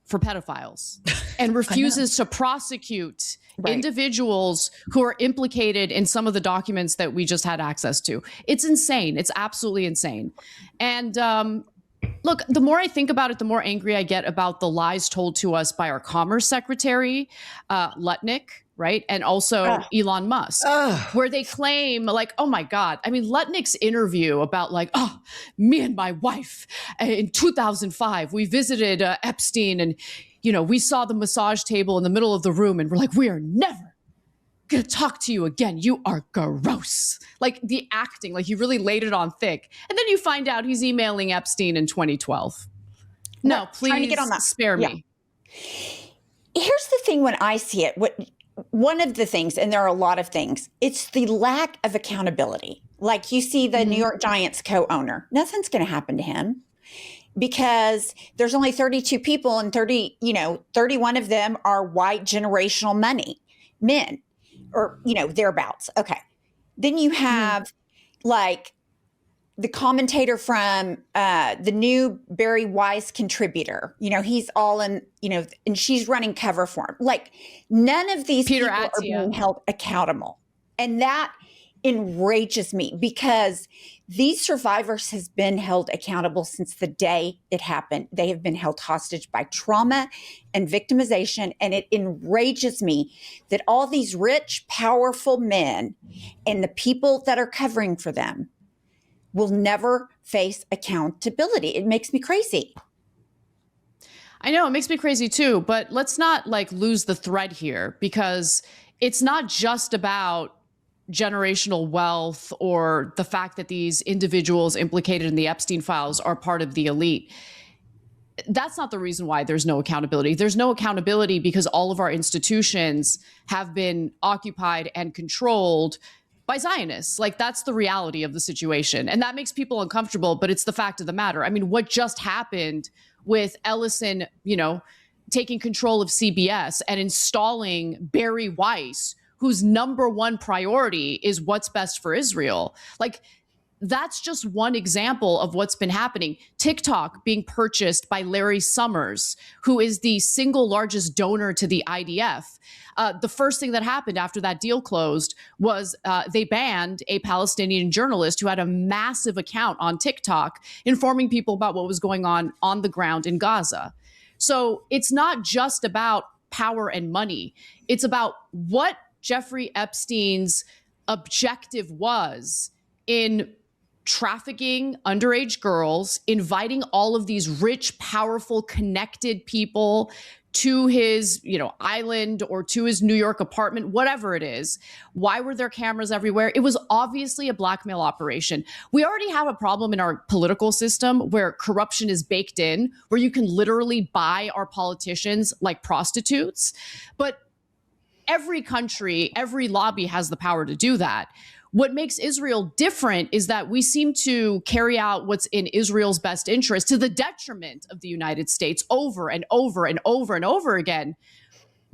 for pedophiles and refuses to prosecute individuals who are implicated in some of the documents that we just had access to? It's insane. It's absolutely insane. And look, the more I think about it, the more angry I get about the lies told to us by our Commerce Secretary, Lutnick, right? And also Elon Musk, where they claim like, oh my God. I mean, Lutnick's interview about like, oh, me and my wife in 2005, we visited Epstein and, you know, we saw the massage table in the middle of the room and we're like, we are never going to talk to you again. You are gross. Like the acting, like he really laid it on thick. And then you find out he's emailing Epstein in 2012. No, please trying to get on that. Spare me. Here's the thing when I see it, one of the things, and there are a lot of things, it's the lack of accountability. Like you see the New York Giants co-owner, nothing's going to happen to him because there's only 32 people and 31 of them are white generational men or, thereabouts. Okay. Then you have like the commentator from the new Barry Weiss contributor, he's all in, and she's running cover for him. Like none of these people are being held accountable. And that enrages me because these survivors has been held accountable since the day it happened. They have been held hostage by trauma and victimization. And it enrages me that all these rich, powerful men and the people that are covering for them will never face accountability. It makes me crazy. I know, it makes me crazy too, but let's not lose the thread here because it's not just about generational wealth or the fact that these individuals implicated in the Epstein files are part of the elite. That's not the reason why there's no accountability. There's no accountability because all of our institutions have been occupied and controlled by Zionists. Like that's the reality of the situation. And that makes people uncomfortable, but it's the fact of the matter. I mean, what just happened with Ellison, taking control of CBS and installing Barry Weiss, whose number one priority is what's best for Israel. Like that's just one example of what's been happening. TikTok being purchased by Larry Summers, who is the single largest donor to the IDF. The first thing that happened after that deal closed was they banned a Palestinian journalist who had a massive account on TikTok informing people about what was going on the ground in Gaza. So it's not just about power and money. It's about what Jeffrey Epstein's objective was in trafficking underage girls, inviting all of these rich, powerful, connected people to his, island or to his New York apartment, whatever it is. Why were there cameras everywhere? It was obviously a blackmail operation. We already have a problem in our political system where corruption is baked in, where you can literally buy our politicians like prostitutes. But every country, every lobby has the power to do that. What makes Israel different is that we seem to carry out what's in Israel's best interest to the detriment of the United States over and over and over and over again.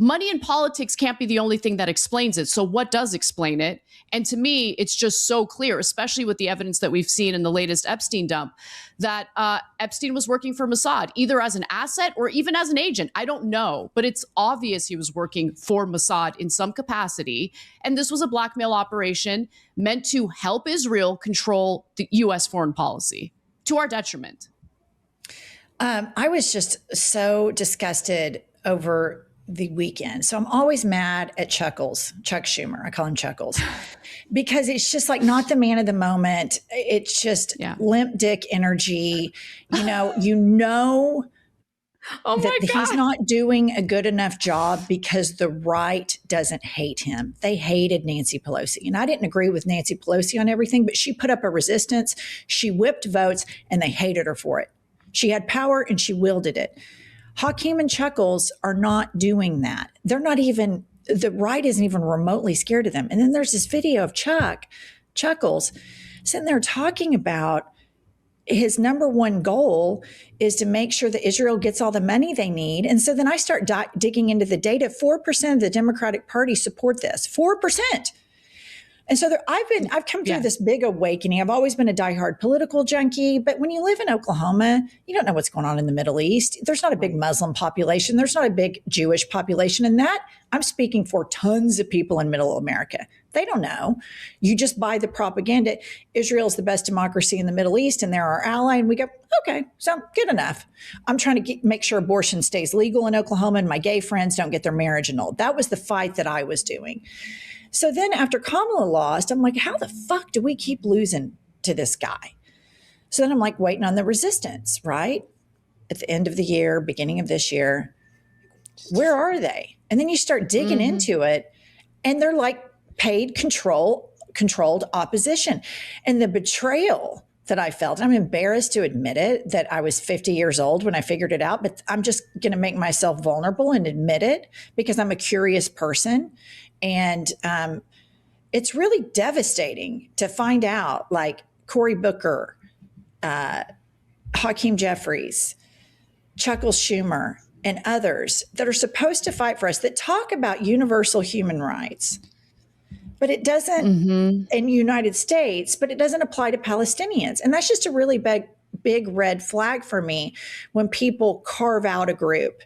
Money and politics can't be the only thing that explains it. So what does explain it? And to me, it's just so clear, especially with the evidence that we've seen in the latest Epstein dump, that Epstein was working for Mossad, either as an asset or even as an agent. I don't know, but it's obvious he was working for Mossad in some capacity. And this was a blackmail operation meant to help Israel control the U.S. foreign policy to our detriment. I was just so disgusted over the weekend. So I'm always mad at Chuck Schumer. I call him Chuckles because it's just like not the man of the moment. It's just limp dick energy. Oh that he's not doing a good enough job because the right doesn't hate him. They hated Nancy Pelosi. And I didn't agree with Nancy Pelosi on everything, but she put up a resistance. She whipped votes and they hated her for it. She had power and she wielded it. Hakeem and Chuckles are not doing that. They're not even, the right isn't even remotely scared of them. And then there's this video of Chuckles sitting there talking about his number one goal is to make sure that Israel gets all the money they need. And so then I start digging into the data. 4% of the Democratic Party support this. 4%. And so I've come through this big awakening. I've always been a diehard political junkie, but when you live in Oklahoma, you don't know what's going on in the Middle East. There's not a big Muslim population. There's not a big Jewish population. And that I'm speaking for tons of people in Middle America. They don't know. You just buy the propaganda. Israel's the best democracy in the Middle East and they're our ally. And we go, okay, so good enough. I'm trying to make sure abortion stays legal in Oklahoma and my gay friends don't get their marriage annulled. That was the fight that I was doing. So then after Kamala lost, I'm like, how the fuck do we keep losing to this guy? So then I'm like waiting on the resistance, right? At the end of the year, beginning of this year, where are they? And then you start digging into it and they're like paid controlled opposition. And the betrayal that I felt, I'm embarrassed to admit it, that I was 50 years old when I figured it out, but I'm just going to make myself vulnerable and admit it because I'm a curious person. And it's really devastating to find out, like Cory Booker, Hakeem Jeffries, Chuckles Schumer, and others that are supposed to fight for us, that talk about universal human rights, but it doesn't in the United States, but it doesn't apply to Palestinians. And that's just a really big red flag for me when people carve out a group.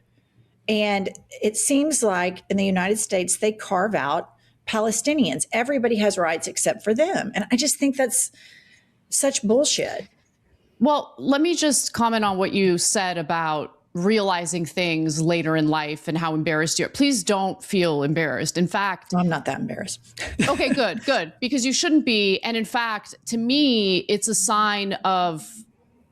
And it seems like in the United States, they carve out Palestinians. Everybody has rights except for them. And I just think that's such bullshit. Well, let me just comment on what you said about realizing things later in life and how embarrassed you are. Please don't feel embarrassed. In fact, I'm not that embarrassed. Okay, good. Because you shouldn't be. And in fact, to me, it's a sign of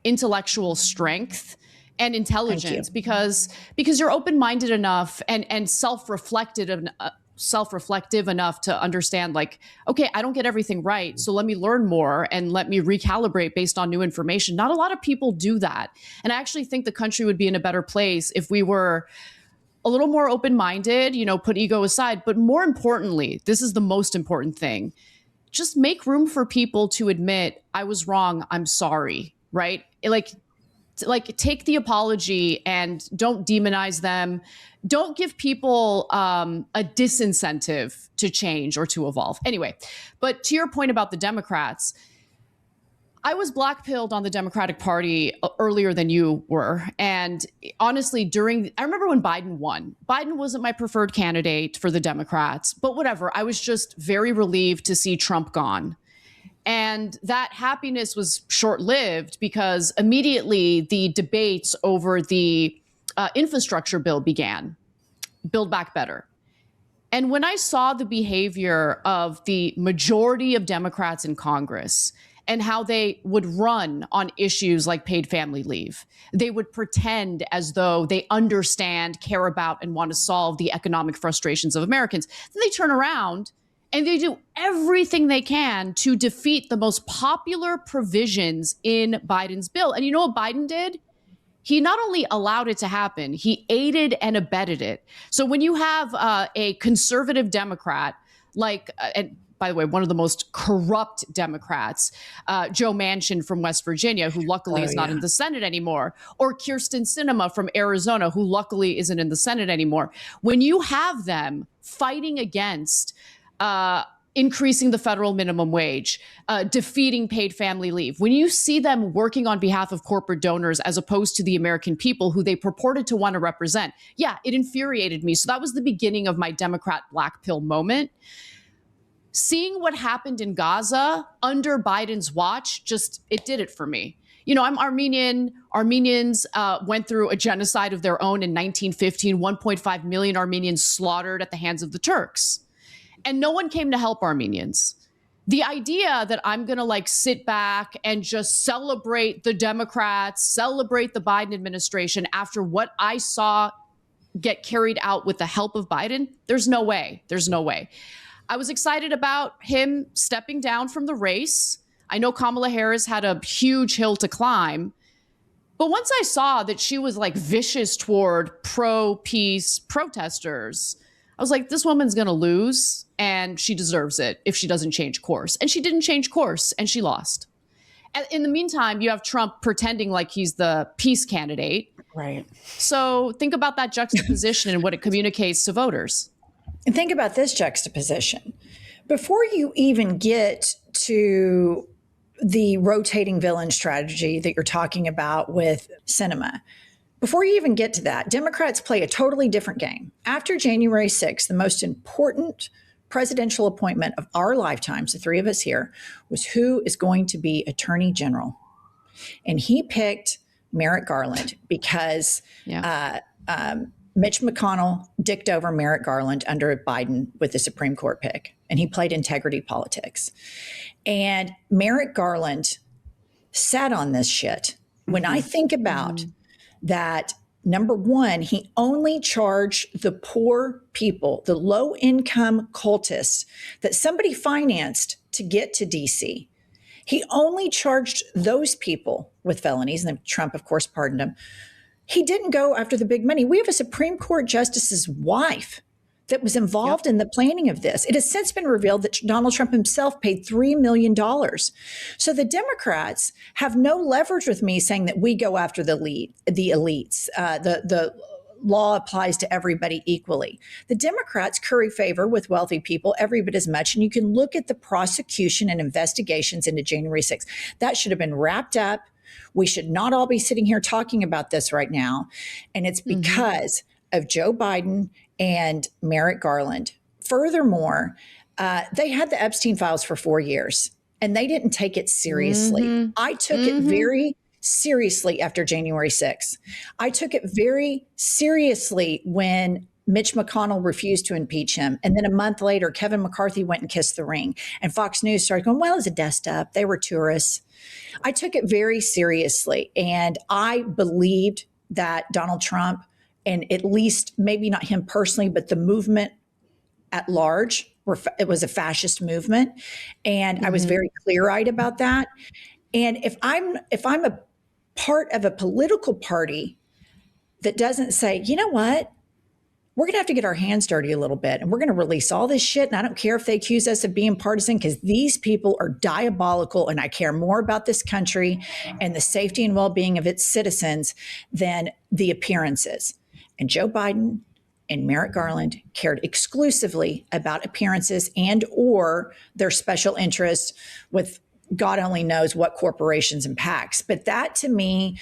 intellectual strength and intelligence because you're open-minded enough and self-reflective enough to understand, like, okay, I don't get everything right, so let me learn more and let me recalibrate based on new information. Not a lot of people do that. And I actually think the country would be in a better place if we were a little more open-minded, put ego aside. But more importantly, this is the most important thing, just make room for people to admit, I was wrong, I'm sorry, right? Like take the apology and don't demonize them. Don't give people a disincentive to change or to evolve. Anyway, but to your point about the Democrats, I was blackpilled on the Democratic Party earlier than you were. And honestly, I remember when Biden won. Biden wasn't my preferred candidate for the Democrats, but whatever. I was just very relieved to see Trump gone. And that happiness was short-lived because immediately the debates over the infrastructure bill began, Build Back Better. And when I saw the behavior of the majority of Democrats in Congress and how they would run on issues like paid family leave, they would pretend as though they understand, care about, and want to solve the economic frustrations of Americans. Then they turn around and they do everything they can to defeat the most popular provisions in Biden's bill. And you know what Biden did? He not only allowed it to happen, he aided and abetted it. So when you have a conservative Democrat, and by the way, one of the most corrupt Democrats, Joe Manchin from West Virginia, who luckily is not in the Senate anymore, or Kyrsten Sinema from Arizona, who luckily isn't in the Senate anymore. When you have them fighting against increasing the federal minimum wage, defeating paid family leave, when you see them working on behalf of corporate donors as opposed to the American people who they purported to want to represent, it infuriated me. So that was the beginning of my Democrat black pill moment. Seeing what happened in Gaza under Biden's watch, it did it for me. I'm Armenian. Armenians went through a genocide of their own in 1915, 1.5 million Armenians slaughtered at the hands of the Turks. And no one came to help Armenians. The idea that I'm going to sit back and just celebrate the Democrats, celebrate the Biden administration after what I saw get carried out with the help of Biden, there's no way. There's no way. I was excited about him stepping down from the race. I know Kamala Harris had a huge hill to climb. But once I saw that she was like vicious toward pro-peace protesters, I was like, this woman's going to lose and she deserves it if she doesn't change course. And she didn't change course and she lost. And in the meantime, you have Trump pretending like he's the peace candidate. Right. So think about that juxtaposition and what it communicates to voters. And think about this juxtaposition. Before you even get to the rotating villain strategy that you're talking about with Sinema, before you even get to that, Democrats play a totally different game. After January 6th, the most important presidential appointment of our lifetimes, the three of us here, was who is going to be Attorney General. And he picked Merrick Garland because Mitch McConnell dicked over Merrick Garland under Biden with the Supreme Court pick, and he played integrity politics. And Merrick Garland sat on this shit. When I think about that, number one, he only charged the poor people, the low-income cultists that somebody financed to get to D.C. He only charged those people with felonies, and then Trump, of course, pardoned him. He didn't go after the big money. We have a Supreme Court justice's wife that was involved in the planning of this. It has since been revealed that Donald Trump himself paid $3 million. So the Democrats have no leverage with me saying that we go after the elites. The law applies to everybody equally. The Democrats curry favor with wealthy people every bit as much. And you can look at the prosecution and investigations into January 6th. That should have been wrapped up. We should not all be sitting here talking about this right now. And it's because of Joe Biden and Merrick Garland. Furthermore, they had the Epstein files for 4 years and they didn't take it seriously. I took it very seriously after January 6th. I took it very seriously when Mitch McConnell refused to impeach him. And then a month later, Kevin McCarthy went and kissed the ring. And Fox News started going, well, it was a dust up. They were tourists. I took it very seriously. And I believed that Donald Trump, and at least maybe not him personally, but the movement at large, it was a fascist movement. And I was very clear-eyed about that. And if I'm a part of a political party that doesn't say, you know what, we're going to have to get our hands dirty a little bit and we're going to release all this shit. And I don't care if they accuse us of being partisan because these people are diabolical and I care more about this country and the safety and well-being of its citizens than the appearances. And Joe Biden and Merrick Garland cared exclusively about appearances and or their special interests with God only knows what corporations and PACs. But that to me,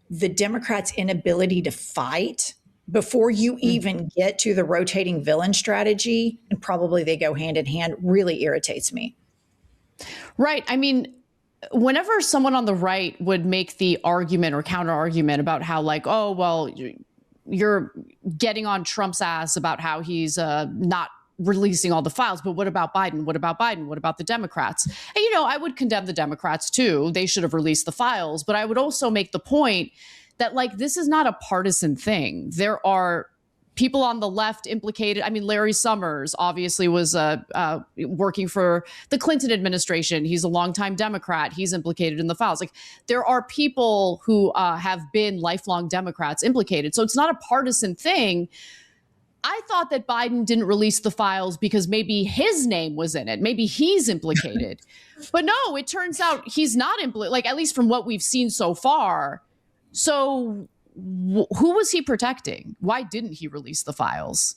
the Democrats' inability to fight before you even get to the rotating villain strategy, and probably they go hand in hand, really irritates me. Right. I mean, whenever someone on the right would make the argument or counter argument about how like, oh, well, you're getting on Trump's ass about how he's not releasing all the files. But what about Biden? What about Biden? What about the Democrats? And, you know, I would condemn the Democrats, too. They should have released the files. But I would also make the point that, like, this is not a partisan thing. There are people on the left implicated. I mean, Larry Summers obviously was working for the Clinton administration. He's a longtime Democrat. He's implicated in the files. Like, there are people who have been lifelong Democrats implicated. So it's not a partisan thing. I thought that Biden didn't release the files because maybe his name was in it. Maybe he's implicated. But no, it turns out he's not implicated, like, at least from what we've seen so far. So who was he protecting? Why didn't he release the files?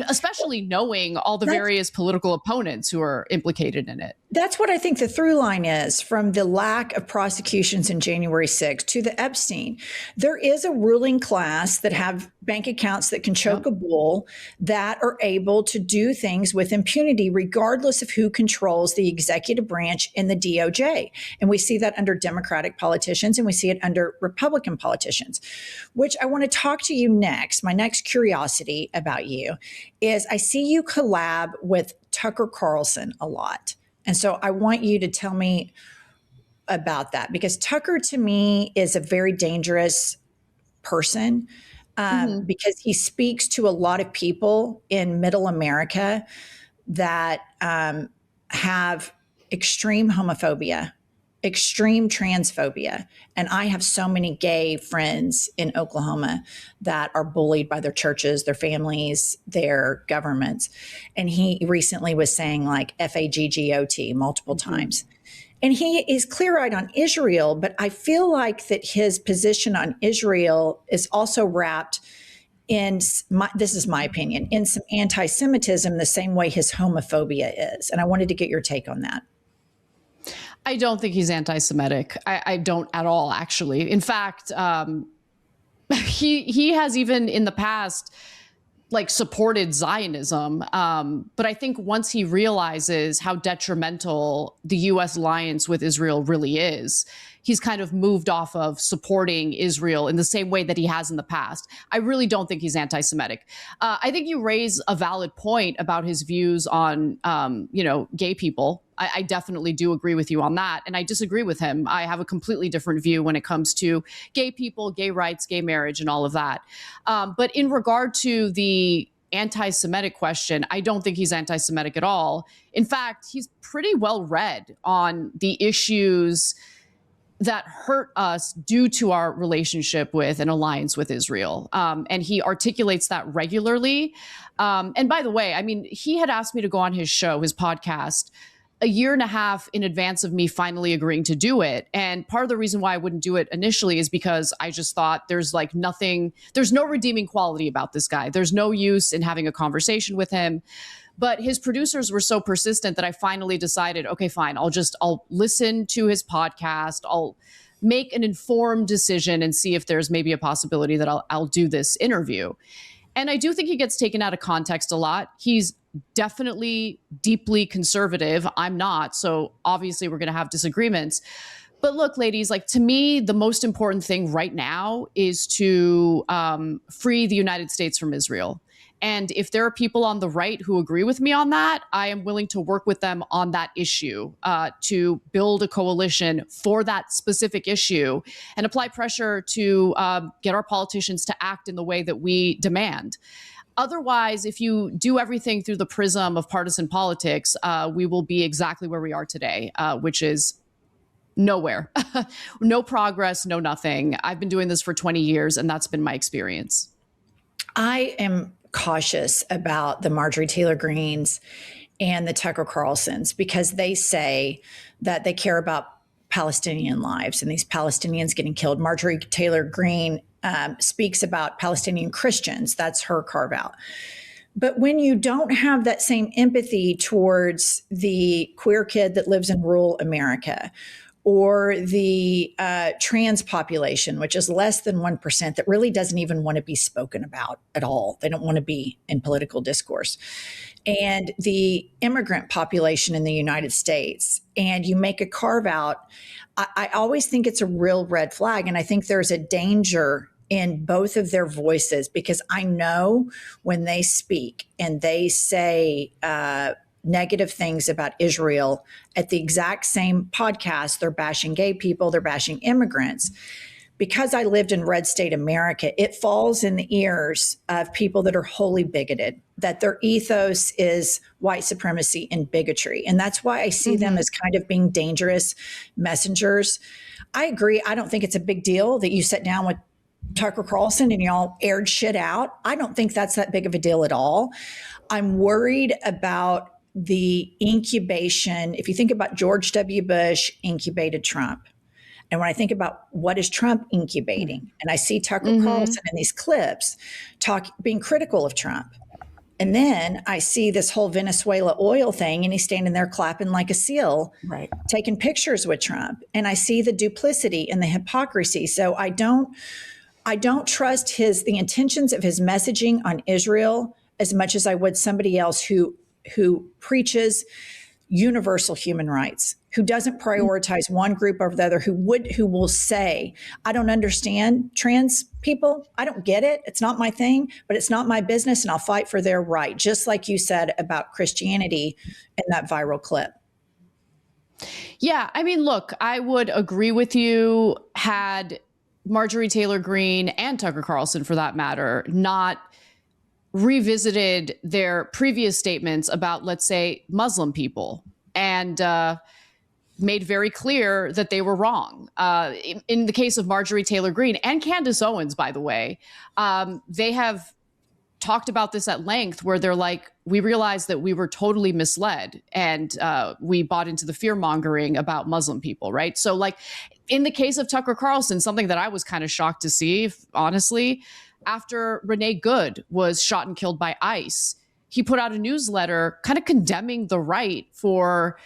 Especially knowing all the various political opponents who are implicated in it. That's what I think the through line is from the lack of prosecutions in January 6th to the Epstein. There is a ruling class that have bank accounts that can choke a bull, that are able to do things with impunity, regardless of who controls the executive branch in the DOJ. And we see that under Democratic politicians and we see it under Republican politicians, which I want to talk to you next. My next curiosity about you is I see you collab with Tucker Carlson a lot. And so I want you to tell me about that, because Tucker to me is a very dangerous person because he speaks to a lot of people in middle America that have extreme homophobia extreme transphobia. And I have so many gay friends in Oklahoma that are bullied by their churches, their families, their governments. And he recently was saying like FAGGOT multiple times. And he is clear-eyed on Israel, but I feel like that his position on Israel is also wrapped in, this is my opinion, in some anti-Semitism the same way his homophobia is. And I wanted to get your take on that. I don't think he's anti-Semitic. I don't at all, actually. In fact, he has even in the past like supported Zionism. But I think once he realizes how detrimental the U.S. alliance with Israel really is, he's kind of moved off of supporting Israel in the same way that he has in the past. I really don't think he's anti-Semitic. I think you raise a valid point about his views on, gay people. I definitely do agree with you on that. And I disagree with him. I have a completely different view when it comes to gay people, gay rights, gay marriage, and all of that. But in regard to the anti-Semitic question, I don't think he's anti-Semitic at all. In fact, he's pretty well read on the issues that hurt us due to our relationship with an alliance with Israel. And he articulates that regularly. And by the way, I mean, he had asked me to go on his show, his podcast, a year and a half in advance of me finally agreeing to do it. And part of the reason why I wouldn't do it initially is because I just thought there's no redeeming quality about this guy. There's no use in having a conversation with him. But his producers were so persistent that I finally decided, okay, fine, I'll listen to his podcast. I'll make an informed decision and see if there's maybe a possibility that I'll do this interview. And I do think he gets taken out of context a lot. He's definitely deeply conservative. I'm not. So obviously we're going to have disagreements. But look, ladies, like to me, the most important thing right now is to free the United States from Israel. And if there are people on the right who agree with me on that, I am willing to work with them on that issue, to build a coalition for that specific issue and apply pressure to get our politicians to act in the way that we demand. Otherwise, if you do everything through the prism of partisan politics, we will be exactly where we are today, which is nowhere. No progress, no nothing. I've been doing this for 20 years, and that's been my experience. I am cautious about the Marjorie Taylor Greens and the Tucker Carlsons because they say that they care about Palestinian lives and these Palestinians getting killed. Marjorie Taylor Greene speaks about Palestinian Christians. That's her carve out. But when you don't have that same empathy towards the queer kid that lives in rural America, or the trans population, which is less than 1%, that really doesn't even want to be spoken about at all. They don't want to be in political discourse. And the immigrant population in the United States, and you make a carve out, I always think it's a real red flag. And I think there's a danger in both of their voices, because I know when they speak and they say negative things about Israel at the exact same podcast, they're bashing gay people, they're bashing immigrants. Because I lived in red state America, it falls in the ears of people that are wholly bigoted, that their ethos is white supremacy and bigotry. And that's why I see them as kind of being dangerous messengers. I agree. I don't think it's a big deal that you sit down with Tucker Carlson and y'all aired shit out. I don't think that's that big of a deal at all. I'm worried about the incubation. If you think about George W. Bush incubated Trump, and when I think about what is Trump incubating, and I see Tucker Carlson in these clips being critical of Trump, and then I see this whole Venezuela oil thing, and he's standing there clapping like a seal, right, taking pictures with Trump, and I see the duplicity and the hypocrisy. So I don't trust the intentions of his messaging on Israel as much as I would somebody else who preaches universal human rights, who doesn't prioritize one group over the other, who will say, I don't understand trans people. I don't get it. It's not my thing, but it's not my business, and I'll fight for their right. Just like you said about Christianity in that viral clip. Yeah, I mean, look, I would agree with you had Marjorie Taylor Greene and Tucker Carlson, for that matter, not revisited their previous statements about, let's say, Muslim people. And made very clear that they were wrong. In the case of Marjorie Taylor Greene and Candace Owens, by the way, they have talked about this at length, where they're like, we realized that we were totally misled, and we bought into the fear mongering about Muslim people, right? So like in the case of Tucker Carlson, something that I was kind of shocked to see, honestly, after Renee Good was shot and killed by ICE, he put out a newsletter kind of condemning the right for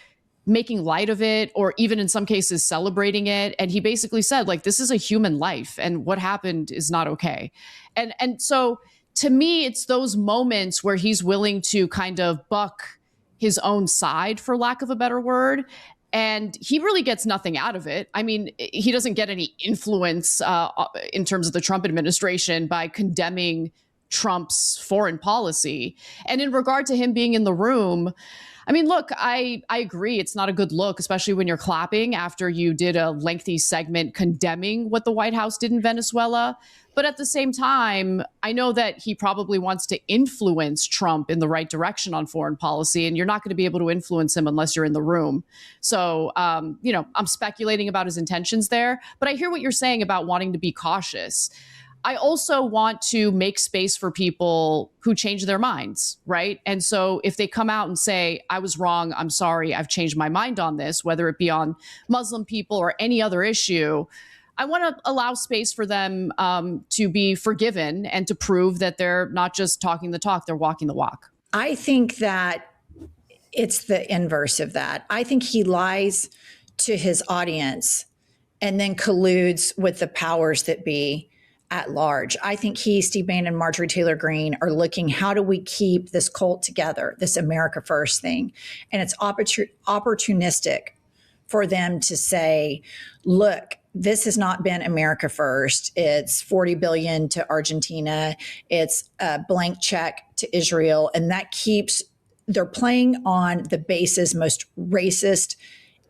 making light of it, or even in some cases celebrating it. And he basically said, like, this is a human life, and what happened is not okay. And so to me, it's those moments where he's willing to kind of buck his own side, for lack of a better word. And he really gets nothing out of it. I mean, he doesn't get any influence in terms of the Trump administration by condemning Trump's foreign policy. And in regard to him being in the room, I mean, look, I agree. It's not a good look, especially when you're clapping after you did a lengthy segment condemning what the White House did in Venezuela. But at the same time, I know that he probably wants to influence Trump in the right direction on foreign policy, and you're not going to be able to influence him unless you're in the room. So, I'm speculating about his intentions there, but I hear what you're saying about wanting to be cautious. I also want to make space for people who change their minds, right? And so if they come out and say, I was wrong, I'm sorry, I've changed my mind on this, whether it be on Muslim people or any other issue, I want to allow space for them to be forgiven and to prove that they're not just talking the talk, they're walking the walk. I think that it's the inverse of that. I think he lies to his audience and then colludes with the powers that be at large. I think he, Steve Bannon, and Marjorie Taylor Greene are looking, how do we keep this cult together, this America First thing? And it's opportunistic for them to say, look, this has not been America First. It's 40 billion to Argentina. It's a blank check to Israel. And that keeps, they're playing on the base's most racist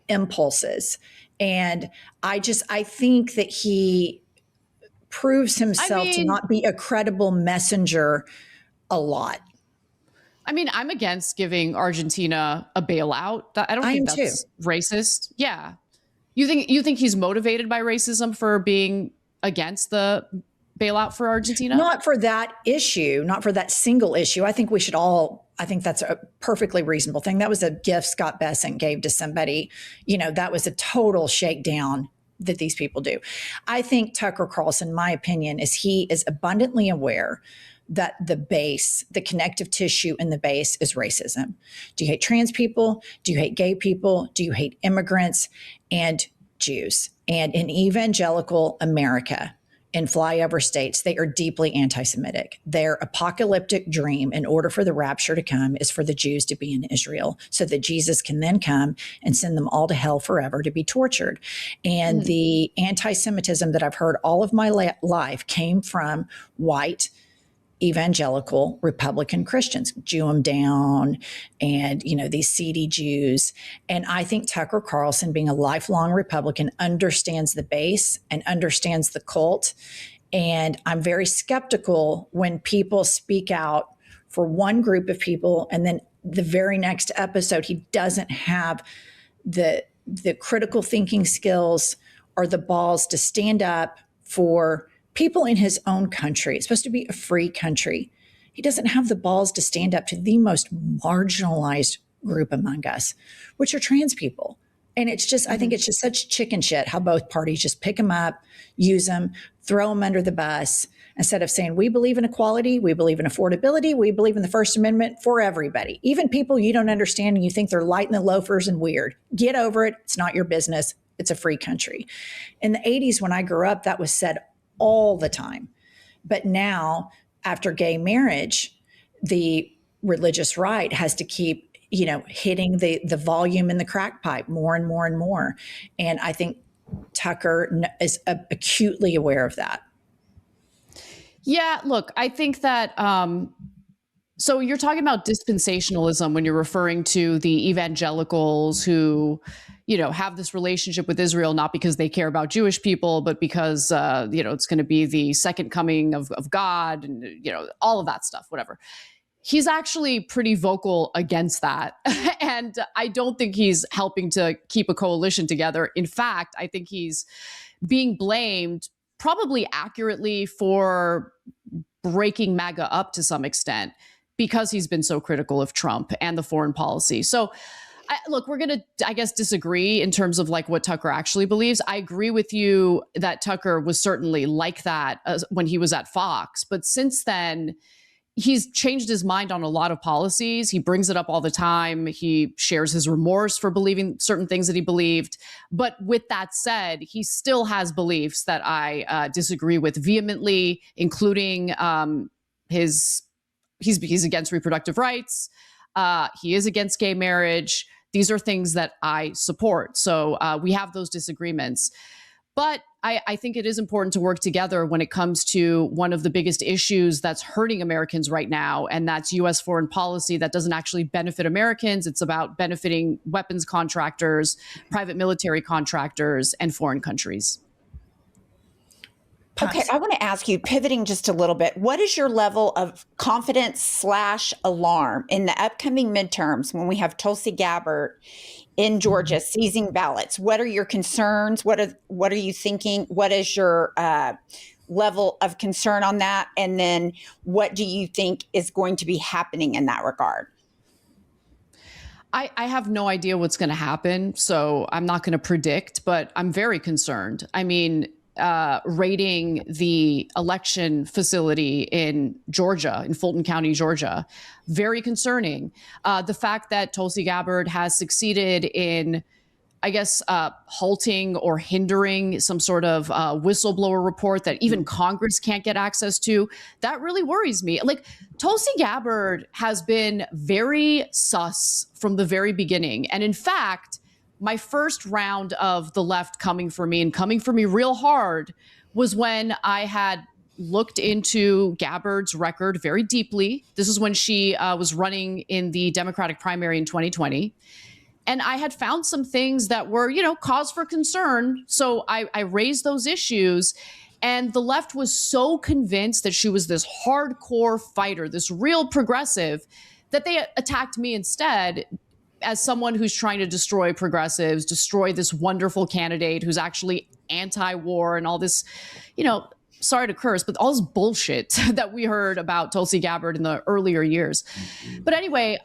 impulses. And I think that he proves himself to not be a credible messenger a lot. I mean, I'm against giving Argentina a bailout. I don't think that's racist. Yeah. You think he's motivated by racism for being against the bailout for Argentina? Not for that issue, not for that single issue. I think that's a perfectly reasonable thing. That was a gift Scott Bessent gave to somebody. That was a total shakedown that these people do. I think Tucker Carlson, my opinion, is he is abundantly aware that the base, the connective tissue in the base is racism. Do you hate trans people? Do you hate gay people? Do you hate immigrants and Jews? And in evangelical America, in flyover states, they are deeply anti-Semitic. Their apocalyptic dream, in order for the rapture to come, is for the Jews to be in Israel so that Jesus can then come and send them all to hell forever to be tortured. And the anti-Semitism that I've heard all of my life came from white evangelical Republican Christians, Jew them down, and these seedy Jews. And I think Tucker Carlson, being a lifelong Republican, understands the base and understands the cult. And I'm very skeptical when people speak out for one group of people, and then the very next episode, he doesn't have the critical thinking skills or the balls to stand up for people in his own country. It's supposed to be a free country. He doesn't have the balls to stand up to the most marginalized group among us, which are trans people. And it's just, I think it's just such chicken shit how both parties just pick them up, use them, throw them under the bus, instead of saying, we believe in equality, we believe in affordability, we believe in the First Amendment for everybody. Even people you don't understand and you think they're light in the loafers and weird. Get over it. It's not your business. It's a free country. In the 80s, when I grew up, that was said all the time. But now, after gay marriage, the religious right has to keep, hitting the volume in the crack pipe more and more and more. And I think Tucker is acutely aware of that. Yeah, look, I think that, so you're talking about dispensationalism when you're referring to the evangelicals who, have this relationship with Israel, not because they care about Jewish people, but because, it's going to be the second coming of God and, all of that stuff, whatever. he's actually pretty vocal against that. And I don't think he's helping to keep a coalition together. In fact, I think he's being blamed, probably accurately, for breaking MAGA up to some extent because he's been so critical of Trump and the foreign policy. So look, we're going to, I guess, disagree in terms of like what Tucker actually believes. I agree with you that Tucker was certainly like that when he was at Fox. But since then, he's changed his mind on a lot of policies. He brings it up all the time. He shares his remorse for believing certain things that he believed. But with that said, he still has beliefs that I disagree with vehemently, including he's against reproductive rights. He is against gay marriage. These are things that I support. So we have those disagreements. But I think it is important to work together when it comes to one of the biggest issues that's hurting Americans right now, and that's U.S. foreign policy that doesn't actually benefit Americans. It's about benefiting weapons contractors, private military contractors, and foreign countries. Okay, I want to ask you, pivoting just a little bit, what is your level of confidence / alarm in the upcoming midterms when we have Tulsi Gabbard in Georgia seizing ballots? What are your concerns? What are you thinking? What is your level of concern on that? And then what do you think is going to be happening in that regard? I have no idea what's going to happen, so I'm not going to predict, but I'm very concerned. I mean, raiding the election facility in Georgia, in Fulton County, Georgia, very concerning. The fact that Tulsi Gabbard has succeeded in, I guess, halting or hindering some sort of whistleblower report that even Congress can't get access to, that really worries me. Like, Tulsi Gabbard has been very sus from the very beginning. And in fact, my first round of the left coming for me, and coming for me real hard, was when I had looked into Gabbard's record very deeply. This is when she was running in the Democratic primary in 2020. And I had found some things that were, cause for concern. So I raised those issues. And the left was so convinced that she was this hardcore fighter, this real progressive, that they attacked me instead as someone who's trying to destroy progressives, destroy this wonderful candidate who's actually anti-war and all this, sorry to curse, but all this bullshit that we heard about Tulsi Gabbard in the earlier years. But anyway,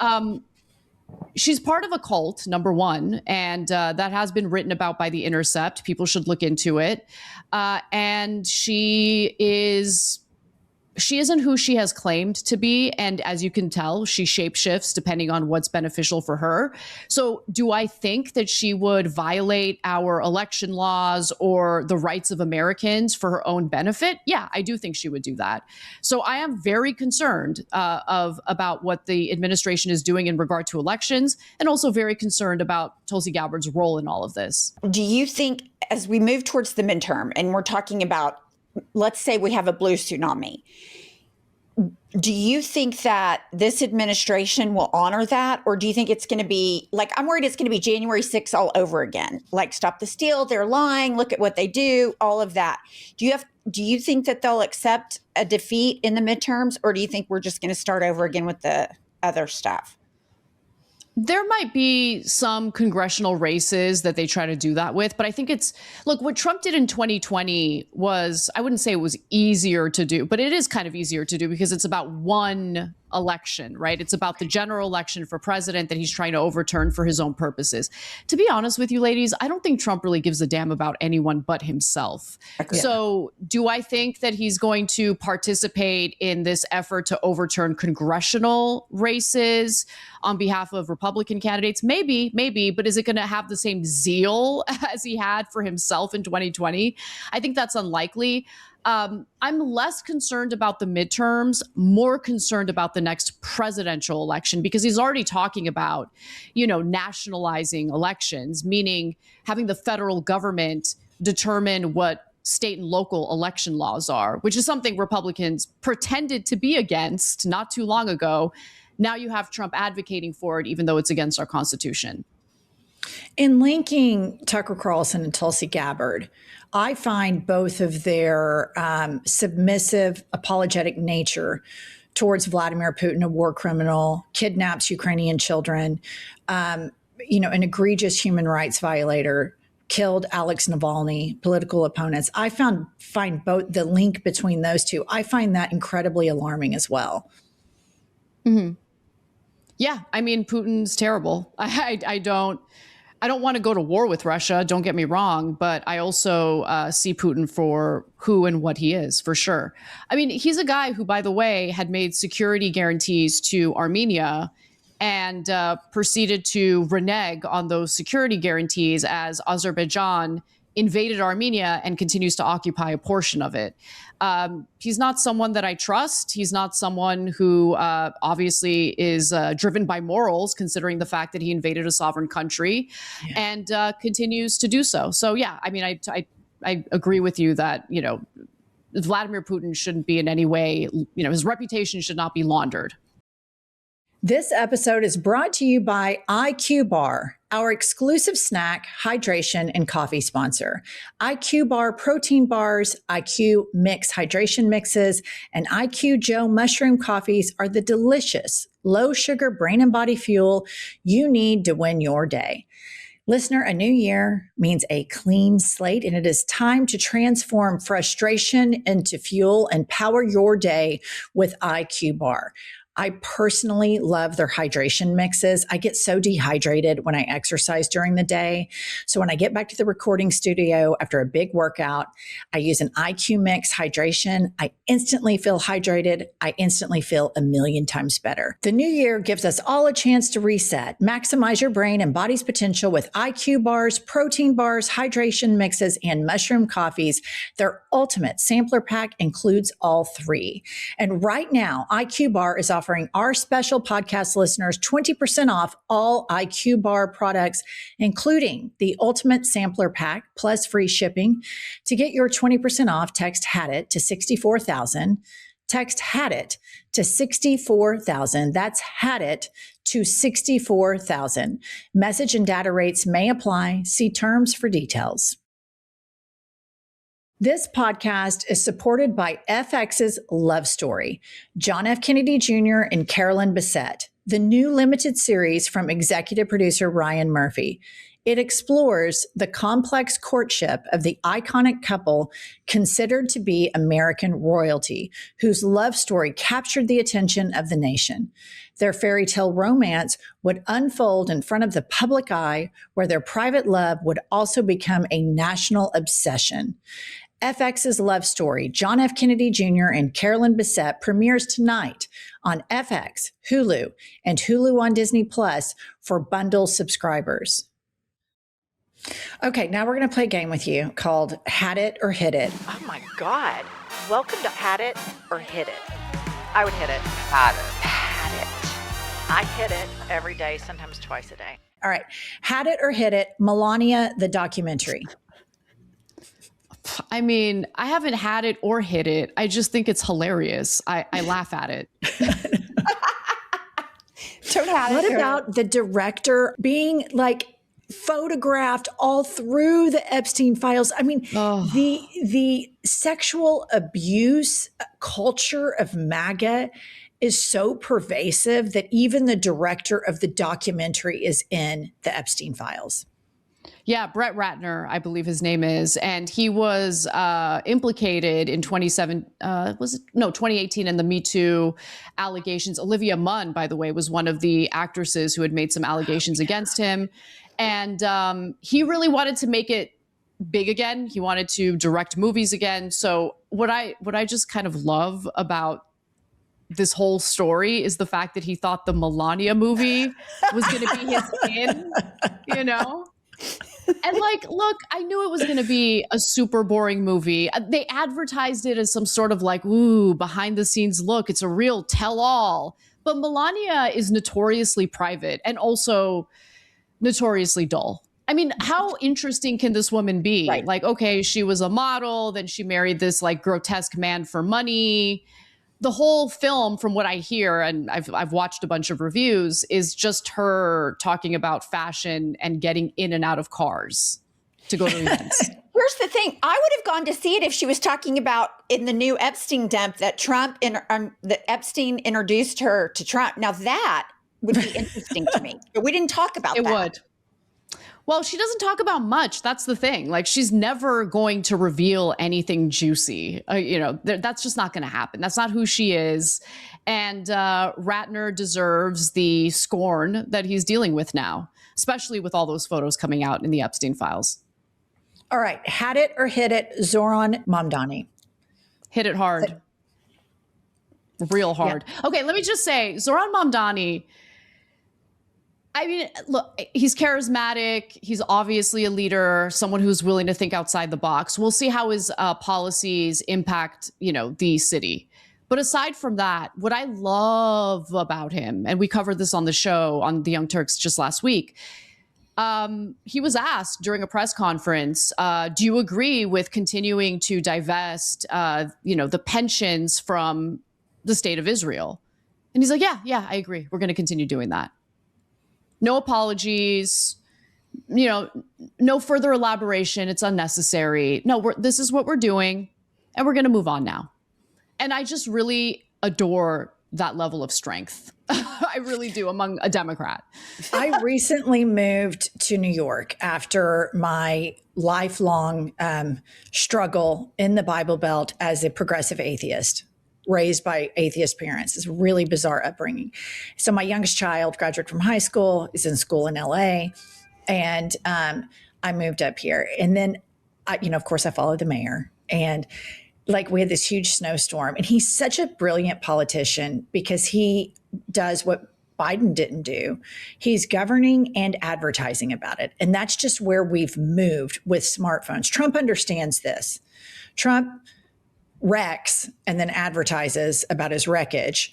she's part of a cult, number one, and that has been written about by The Intercept. People should look into it. And she isn't who she has claimed to be. And as you can tell, she shapeshifts depending on what's beneficial for her. So do I think that she would violate our election laws or the rights of Americans for her own benefit? Yeah, I do think she would do that. So I am very concerned about what the administration is doing in regard to elections, and also very concerned about Tulsi Gabbard's role in all of this. Do you think, as we move towards the midterm and we're talking about, let's say we have a blue tsunami, do you think that this administration will honor that? Or do you think it's going to be like, I'm worried it's going to be January 6th all over again? Like, stop the steal, they're lying, look at what they do, all of that. Do you think that they'll accept a defeat in the midterms? Or do you think we're just going to start over again with the other stuff? There might be some congressional races that they try to do that with, but I think look, what Trump did in 2020 was, I wouldn't say it was easier to do, but it is kind of easier to do because it's about one election, right? It's about the general election for president that he's trying to overturn for his own purposes. To be honest with you, ladies, I don't think Trump really gives a damn about anyone but himself. Yeah. So do I think that he's going to participate in this effort to overturn congressional races on behalf of Republican candidates? Maybe, but is it going to have the same zeal as he had for himself in 2020? I think that's unlikely. I'm less concerned about the midterms, more concerned about the next presidential election, because he's already talking about, nationalizing elections, meaning having the federal government determine what state and local election laws are, which is something Republicans pretended to be against not too long ago. Now you have Trump advocating for it, even though it's against our Constitution. In linking Tucker Carlson and Tulsi Gabbard, I find both of their submissive, apologetic nature towards Vladimir Putin, a war criminal, kidnaps Ukrainian children, an egregious human rights violator, killed Alex Navalny, political opponents. I find both the link between those two. I find that incredibly alarming as well. Mm-hmm. Yeah, I mean, Putin's terrible. I don't want to go to war with Russia. Don't get me wrong, but I also see Putin for who and what he is, for sure. I mean, he's a guy who, by the way, had made security guarantees to Armenia and proceeded to renege on those security guarantees as Azerbaijan invaded Armenia and continues to occupy a portion of it. He's not someone that I trust. He's not someone who obviously is driven by morals, considering the fact that he invaded a sovereign country and continues to do so. So, yeah, I mean, I agree with you that, Vladimir Putin shouldn't be in any way, his reputation should not be laundered. This episode is brought to you by IQ Bar, our exclusive snack, hydration, and coffee sponsor. IQ Bar protein bars, IQ Mix hydration mixes, and IQ Joe mushroom coffees are the delicious, low-sugar brain and body fuel you need to win your day. Listener, a new year means a clean slate, and it is time to transform frustration into fuel and power your day with IQ Bar. I personally love their hydration mixes. I get so dehydrated when I exercise during the day. So when I get back to the recording studio after a big workout, I use an IQ Mix hydration. I instantly feel hydrated. I instantly feel a million times better. The new year gives us all a chance to reset, maximize your brain and body's potential with IQ bars, protein bars, hydration mixes, and mushroom coffees. Their ultimate sampler pack includes all three. And right now, IQ Bar is offering our special podcast listeners 20% off all IQ Bar products, including the Ultimate Sampler Pack plus free shipping. To get your 20% off, text HAD IT to 64,000. Text HAD IT to 64,000. That's HAD IT to 64,000. Message and data rates may apply. See terms for details. This podcast is supported by FX's Love Story, John F. Kennedy Jr. and Carolyn Bessette, the new limited series from executive producer Ryan Murphy. It explores the complex courtship of the iconic couple considered to be American royalty, whose love story captured the attention of the nation. Their fairy tale romance would unfold in front of the public eye, where their private love would also become a national obsession. FX's Love Story, John F. Kennedy Jr. and Carolyn Bessette premieres tonight on FX, Hulu, and Hulu on Disney Plus for bundle subscribers. Okay, now we're going to play a game with you called Had It or Hit It. Oh my God. Welcome to Had It or Hit It. I would hit it. Had it. Had it. I hit it every day, sometimes twice a day. All right. Had It or Hit It, Melania, the documentary. I mean, I haven't had it or hit it. I just think it's hilarious. I laugh at it. What about the director being like photographed all through the Epstein files? I mean, the sexual abuse culture of MAGA is so pervasive that even the director of the documentary is in the Epstein files. Yeah, Brett Ratner, I believe his name is, and he was implicated in 2018 in the Me Too allegations. Olivia Munn, by the way, was one of the actresses who had made some allegations against him, and he really wanted to make it big again. He wanted to direct movies again. So what I just kind of love about this whole story is the fact that he thought the Melania movie was going to be his in, you know? And like, look, I knew it was going to be a super boring movie. They advertised it as some sort of like, ooh, behind the scenes look. It's a real tell all. But Melania is notoriously private and also notoriously dull. I mean, how interesting can this woman be? Right. Like, okay, she was a model, then she married this like grotesque man for money. The whole film, from what I hear, and I've watched a bunch of reviews, is just her talking about fashion and getting in and out of cars to go to events. Here's the thing. I would have gone to see it if she was talking about in the new Epstein dump that that Epstein introduced her to Trump. Now that would be interesting to me. But we didn't talk about that. It would. Well, she doesn't talk about much. That's the thing. Like, she's never going to reveal anything juicy. That's just not going to happen. That's not who she is. And Ratner deserves the scorn that he's dealing with now, especially with all those photos coming out in the Epstein files. All right. Had it or hit it, Zoron Mandani. Hit it hard. Real hard. Yeah. Okay, let me just say, Zoron Mandani, I mean, look, he's charismatic. He's obviously a leader, someone who's willing to think outside the box. We'll see how his policies impact, the city. But aside from that, what I love about him, and we covered this on the show on the Young Turks just last week, he was asked during a press conference, do you agree with continuing to divest, the pensions from the state of Israel? And he's like, yeah, I agree. We're going to continue doing that. No apologies, no further elaboration. It's unnecessary. No, this is what we're doing, and we're going to move on now. And I just really adore that level of strength. I really do, among a Democrat. I recently moved to New York after my lifelong struggle in the Bible Belt as a progressive atheist, raised by atheist parents. It's a really bizarre upbringing. So my youngest child graduated from high school, is in school in LA, and I moved up here. And then, of course, I followed the mayor, and we had this huge snowstorm, and he's such a brilliant politician because he does what Biden didn't do. He's governing and advertising about it. And that's just where we've moved with smartphones. Trump understands this. Trump wrecks and then advertises about his wreckage,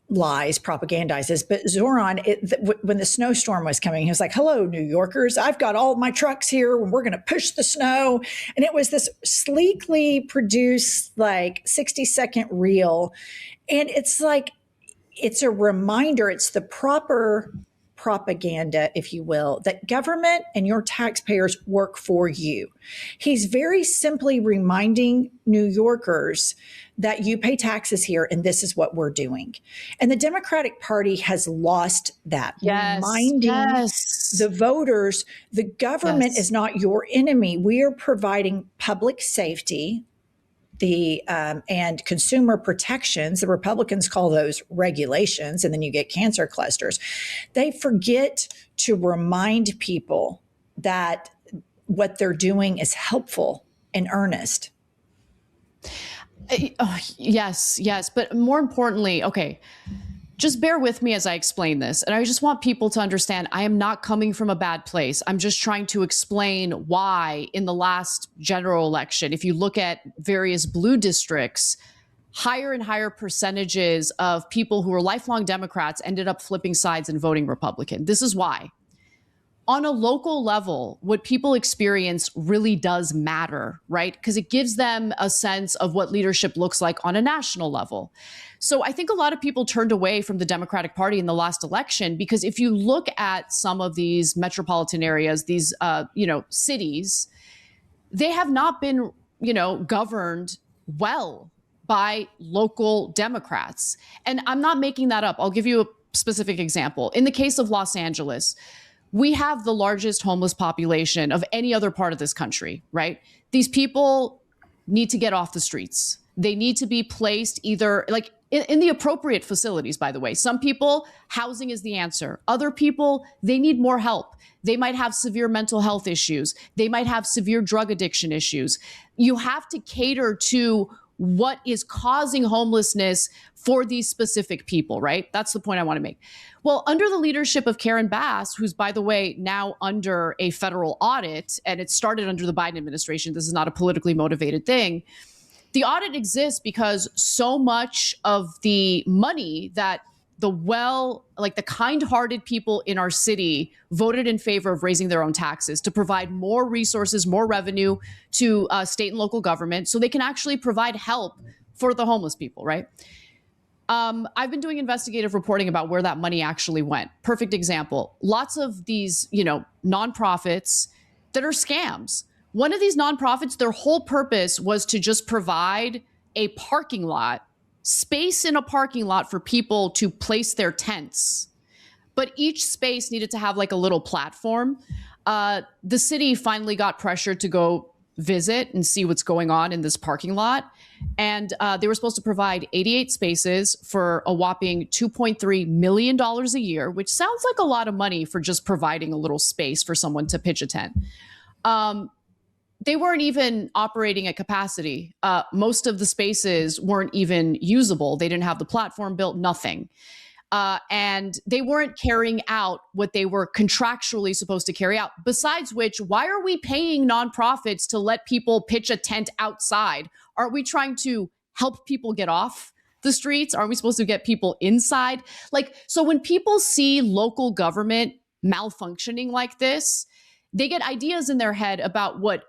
lies, propagandizes. But Zoron, when the snowstorm was coming, he was like, hello, New Yorkers. I've got all my trucks here and we're going to push the snow. And it was this sleekly produced, 60-second reel. And it's it's a reminder, it's the proper propaganda, if you will, that government and your taxpayers work for you. He's very simply reminding New Yorkers that you pay taxes here and this is what we're doing. And the Democratic Party has lost that, reminding the voters the government is not your enemy. We are providing public safety, and consumer protections. The Republicans call those regulations, and then you get cancer clusters. They forget to remind people that what they're doing is helpful and earnest. Yes. But more importantly, okay, just bear with me as I explain this. And I just want people to understand I am not coming from a bad place. I'm just trying to explain why in the last general election, if you look at various blue districts, higher and higher percentages of people who were lifelong Democrats ended up flipping sides and voting Republican. This is why. On a local level, what people experience really does matter, right? Because it gives them a sense of what leadership looks like on a national level. So I think a lot of people turned away from the Democratic Party in the last election because if you look at some of these metropolitan areas, these cities, they have not been governed well by local Democrats. And I'm not making that up. I'll give you a specific example. In the case of Los Angeles, we have the largest homeless population of any other part of this country, right? These people need to get off the streets. They need to be placed either in the appropriate facilities, by the way. Some people, housing is the answer. Other people, they need more help. They might have severe mental health issues. They might have severe drug addiction issues. You have to cater to what is causing homelessness for these specific people, right? That's the point I want to make. Well, under the leadership of Karen Bass, who's, by the way, now under a federal audit, and it started under the Biden administration, this is not a politically motivated thing. The audit exists because so much of the money that the kind-hearted people in our city voted in favor of raising their own taxes to provide more resources, more revenue to state and local government so they can actually provide help for the homeless people, right? I've been doing investigative reporting about where that money actually went. Perfect example. Lots of these, nonprofits that are scams One of these nonprofits, their whole purpose was to just provide a parking lot, space in a parking lot for people to place their tents. But each space needed to have like a little platform. The city finally got pressured to go visit and see what's going on in this parking lot. And they were supposed to provide 88 spaces for a whopping $2.3 million a year, which sounds like a lot of money for just providing a little space for someone to pitch a tent. They weren't even operating at capacity. Most of the spaces weren't even usable. They didn't have the platform built, nothing. And they weren't carrying out what they were contractually supposed to carry out. Besides which, why are we paying nonprofits to let people pitch a tent outside? Aren't we trying to help people get off the streets? Aren't we supposed to get people inside? Like, so when people see local government malfunctioning like this, they get ideas in their head about what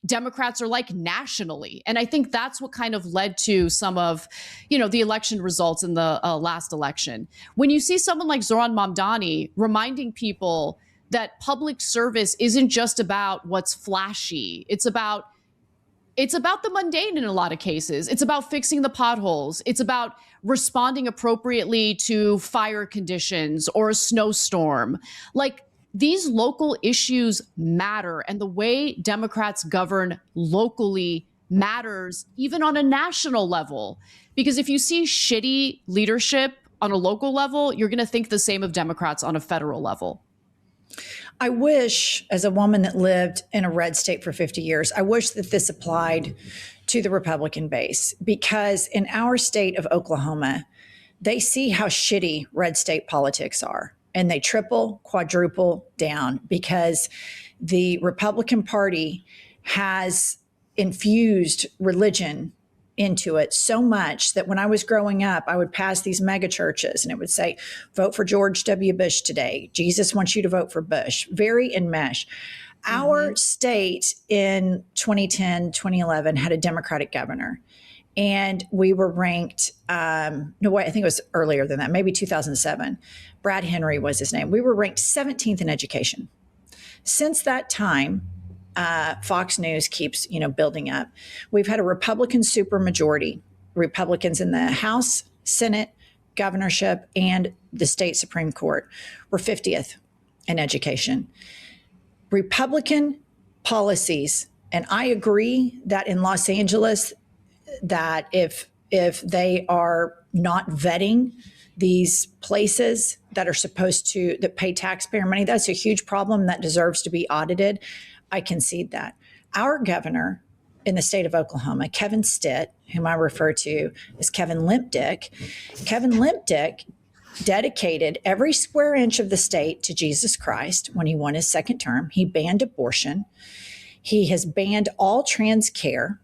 Democrats are like nationally. And I think that's what kind of led to some of, the election results in the last election. When you see someone like Zoron Mandani reminding people that public service isn't just about what's flashy. It's about the mundane in a lot of cases. It's about fixing the potholes. It's about responding appropriately to fire conditions or a snowstorm. Like, these local issues matter, and the way Democrats govern locally matters even on a national level. Because if you see shitty leadership on a local level, you're going to think the same of Democrats on a federal level. I wish, as a woman that lived in a red state for 50 years, I wish that this applied to the Republican base, because in our state of Oklahoma, they see how shitty red state politics are. And they triple, quadruple down, because the Republican Party has infused religion into it so much that when I was growing up, I would pass these mega churches and it would say, vote for George W. Bush today. Jesus wants you to vote for Bush. Very enmeshed. Our state in 2010, 2011 had a Democratic governor. And we were ranked, I think it was earlier than that, maybe 2007. Brad Henry was his name. We were ranked 17th in education. Since that time, Fox News keeps, building up. We've had a Republican supermajority, Republicans in the House, Senate, governorship, and the state Supreme Court. We're 50th in education. Republican policies, and I agree that in Los Angeles, that if they are not vetting these places that are that pay taxpayer money, that's a huge problem that deserves to be audited. I concede that. Our governor in the state of Oklahoma, Kevin Stitt, whom I refer to as Kevin Limpdick, dedicated every square inch of the state to Jesus Christ when he won his second term. He banned abortion. He has banned all trans care.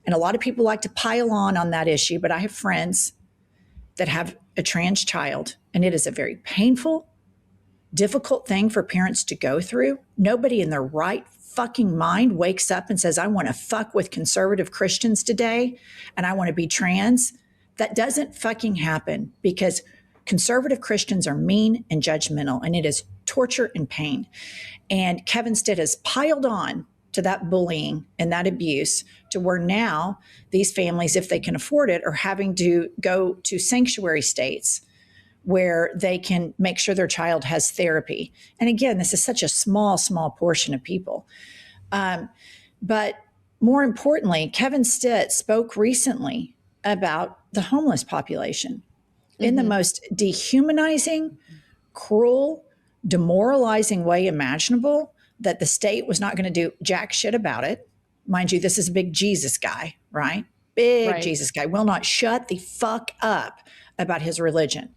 And a lot of people like to pile on that issue, but I have friends that have a trans child, and it is a very painful, difficult thing for parents to go through. Nobody in their right fucking mind wakes up and says, I want to fuck with conservative Christians today, and I want to be trans. That doesn't fucking happen, because conservative Christians are mean and judgmental, and it is torture and pain. And Kevin Stitt has piled on to that bullying and that abuse, to where now these families, if they can afford it, are having to go to sanctuary states where they can make sure their child has therapy. And again, this is such a small portion of people. But more importantly, Kevin Stitt spoke recently about the homeless population in the most dehumanizing, cruel, demoralizing way imaginable, that the state was not going to do jack shit about it. Mind you, this is a big Jesus guy, right? Big Jesus guy will not shut the fuck up about his religion.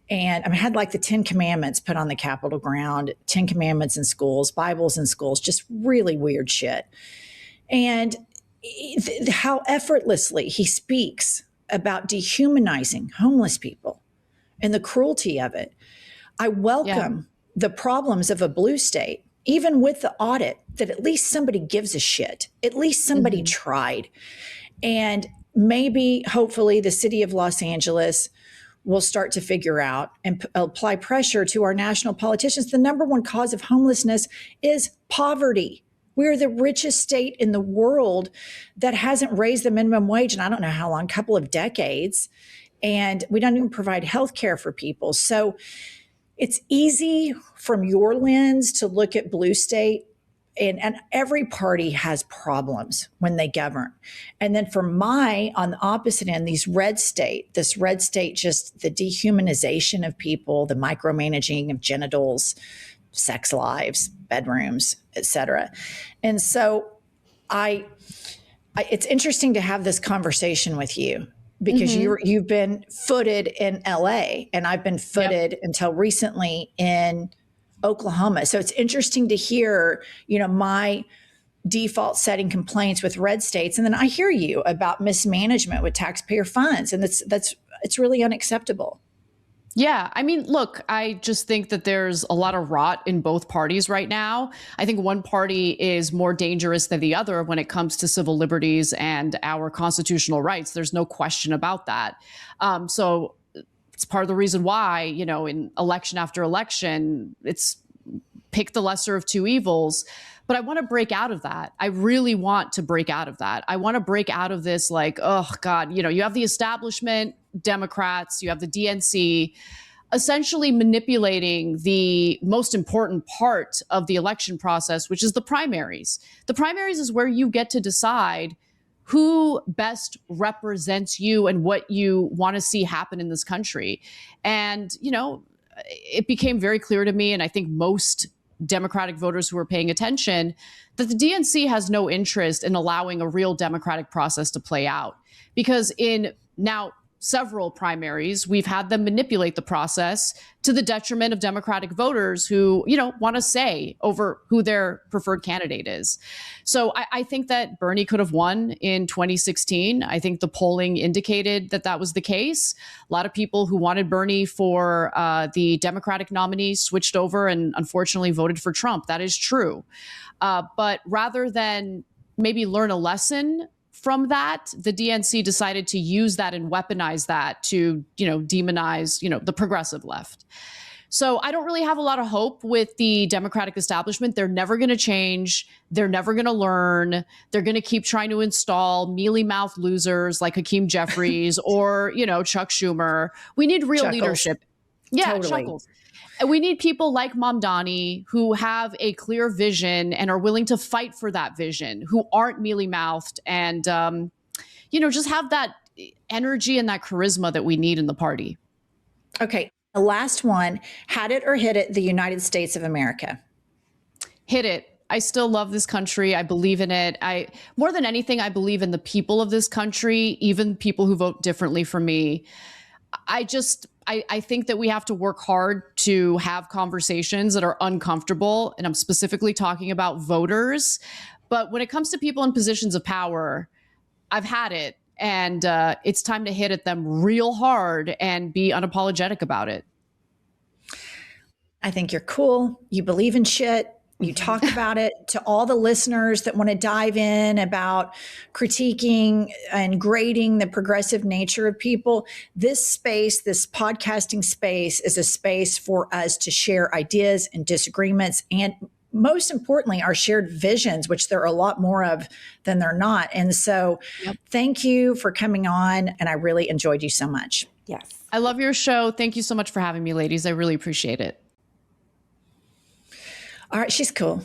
And I had like the 10 Commandments put on the Capitol ground, 10 Commandments in schools, Bibles in schools, just really weird shit. And how effortlessly he speaks about dehumanizing homeless people and the cruelty of it. I welcome the problems of a blue state, even with the audit, that at least somebody gives a shit. At least somebody tried. And maybe, hopefully, the city of Los Angeles will start to figure out and apply pressure to our national politicians. The number one cause of homelessness is poverty. We're the richest state in the world that hasn't raised the minimum wage in I don't know how long, couple of decades. And we don't even provide health care for people. So it's easy from your lens to look at blue state, and every party has problems when they govern. And then for on the opposite end, this red state, just the dehumanization of people, the micromanaging of genitals, sex lives, bedrooms, etc. And so it's interesting to have this conversation with you, because you've been footed in LA and I've been footed until recently in Oklahoma. So it's interesting to hear, my default setting complaints with red states. And then I hear you about mismanagement with taxpayer funds. And it's really unacceptable. Yeah. I mean, look, I just think that there's a lot of rot in both parties right now. I think one party is more dangerous than the other when it comes to civil liberties and our constitutional rights. There's no question about that. So it's part of the reason why, in election after election, it's pick the lesser of two evils. But I want to break out of that. I really want to break out of that. I want to break out of this oh God, you have the establishment Democrats, you have the DNC essentially manipulating the most important part of the election process, which is the primaries. The primaries is where you get to decide who best represents you and what you want to see happen in this country. And, it became very clear to me, and I think most Democratic voters who are paying attention, that the DNC has no interest in allowing a real democratic process to play out. Because in now several primaries, we've had them manipulate the process to the detriment of Democratic voters who, want to say over who their preferred candidate is. So I think that Bernie could have won in 2016. I think the polling indicated that was the case. A lot of people who wanted Bernie for the Democratic nominee switched over and unfortunately voted for Trump. That is true. But rather than maybe learn a lesson from that, the DNC decided to use that and weaponize that to, demonize, the progressive left. So I don't really have a lot of hope with the Democratic establishment. They're never going to change. They're never going to learn. They're going to keep trying to install mealy-mouthed losers like Hakeem Jeffries or, Chuck Schumer. We need real Chuckles. Leadership. Yeah, Totally. Chuckles. And we need people like Mandani who have a clear vision and are willing to fight for that vision, who aren't mealy-mouthed and, just have that energy and that charisma that we need in the party. Okay. The last one, had it or hit it, the United States of America. Hit it. I still love this country. I believe in it. More than anything, I believe in the people of this country, even people who vote differently from me. I think that we have to work hard to have conversations that are uncomfortable. And I'm specifically talking about voters. But when it comes to people in positions of power, I've had it. And it's time to hit at them real hard and be unapologetic about it. I think you're cool. You believe in shit. You talk about it. To all the listeners that want to dive in about critiquing and grading the progressive nature of people, this space, this podcasting space, is a space for us to share ideas and disagreements, and most importantly, our shared visions, which there are a lot more of than there are not. And so Thank you for coming on, and I really enjoyed you so much. Yes. I love your show. Thank you so much for having me, ladies. I really appreciate it. All right, she's cool.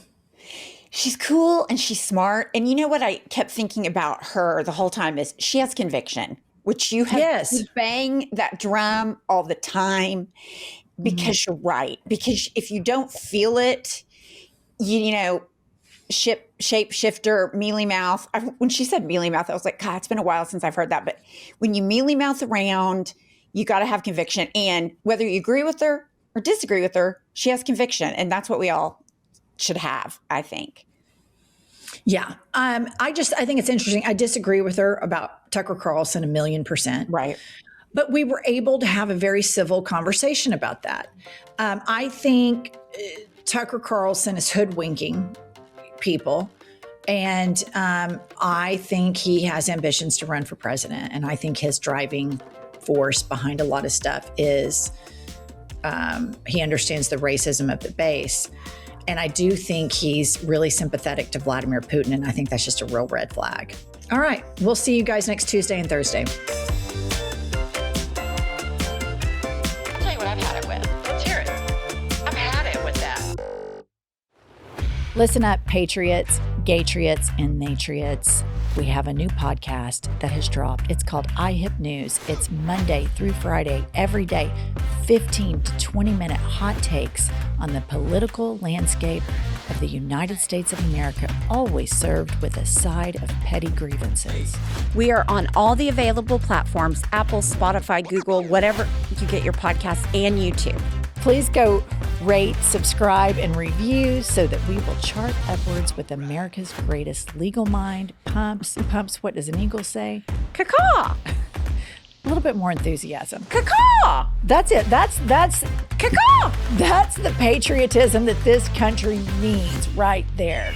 She's cool and she's smart. And you know what I kept thinking about her the whole time is she has conviction, which you have. Yes. You bang that drum all the time because you're right. Because if you don't feel it, shapeshifter, mealy mouth. When she said mealy mouth, I was like, God, it's been a while since I've heard that. But when you mealy mouth around, you got to have conviction. And whether you agree with her or disagree with her, she has conviction. And that's what we all should have, I think. Yeah. I think it's interesting. I disagree with her about Tucker Carlson 1,000,000%. Right. But we were able to have a very civil conversation about that. I think Tucker Carlson is hoodwinking people. And I think he has ambitions to run for president. And I think his driving force behind a lot of stuff is he understands the racism of the base. And I do think he's really sympathetic to Vladimir Putin. And I think that's just a real red flag. All right. We'll see you guys next Tuesday and Thursday. I'll tell you what I've had it with. Let's hear it. I've had it with that. Listen up, patriots, gaytriots, and natriots. We have a new podcast that has dropped. It's called iHip News. It's Monday through Friday, every day, 15 to 20-minute hot takes on the political landscape of the United States of America, always served with a side of petty grievances. We are on all the available platforms, Apple, Spotify, Google, whatever you get your podcasts, and YouTube. Please go rate, subscribe, and review so that we will chart upwards with America's greatest legal mind. Pumps, what does an eagle say? Caw-caw! A little bit more enthusiasm. Caw-caw! That's it. That's Caw-caw! That's the patriotism that this country needs right there.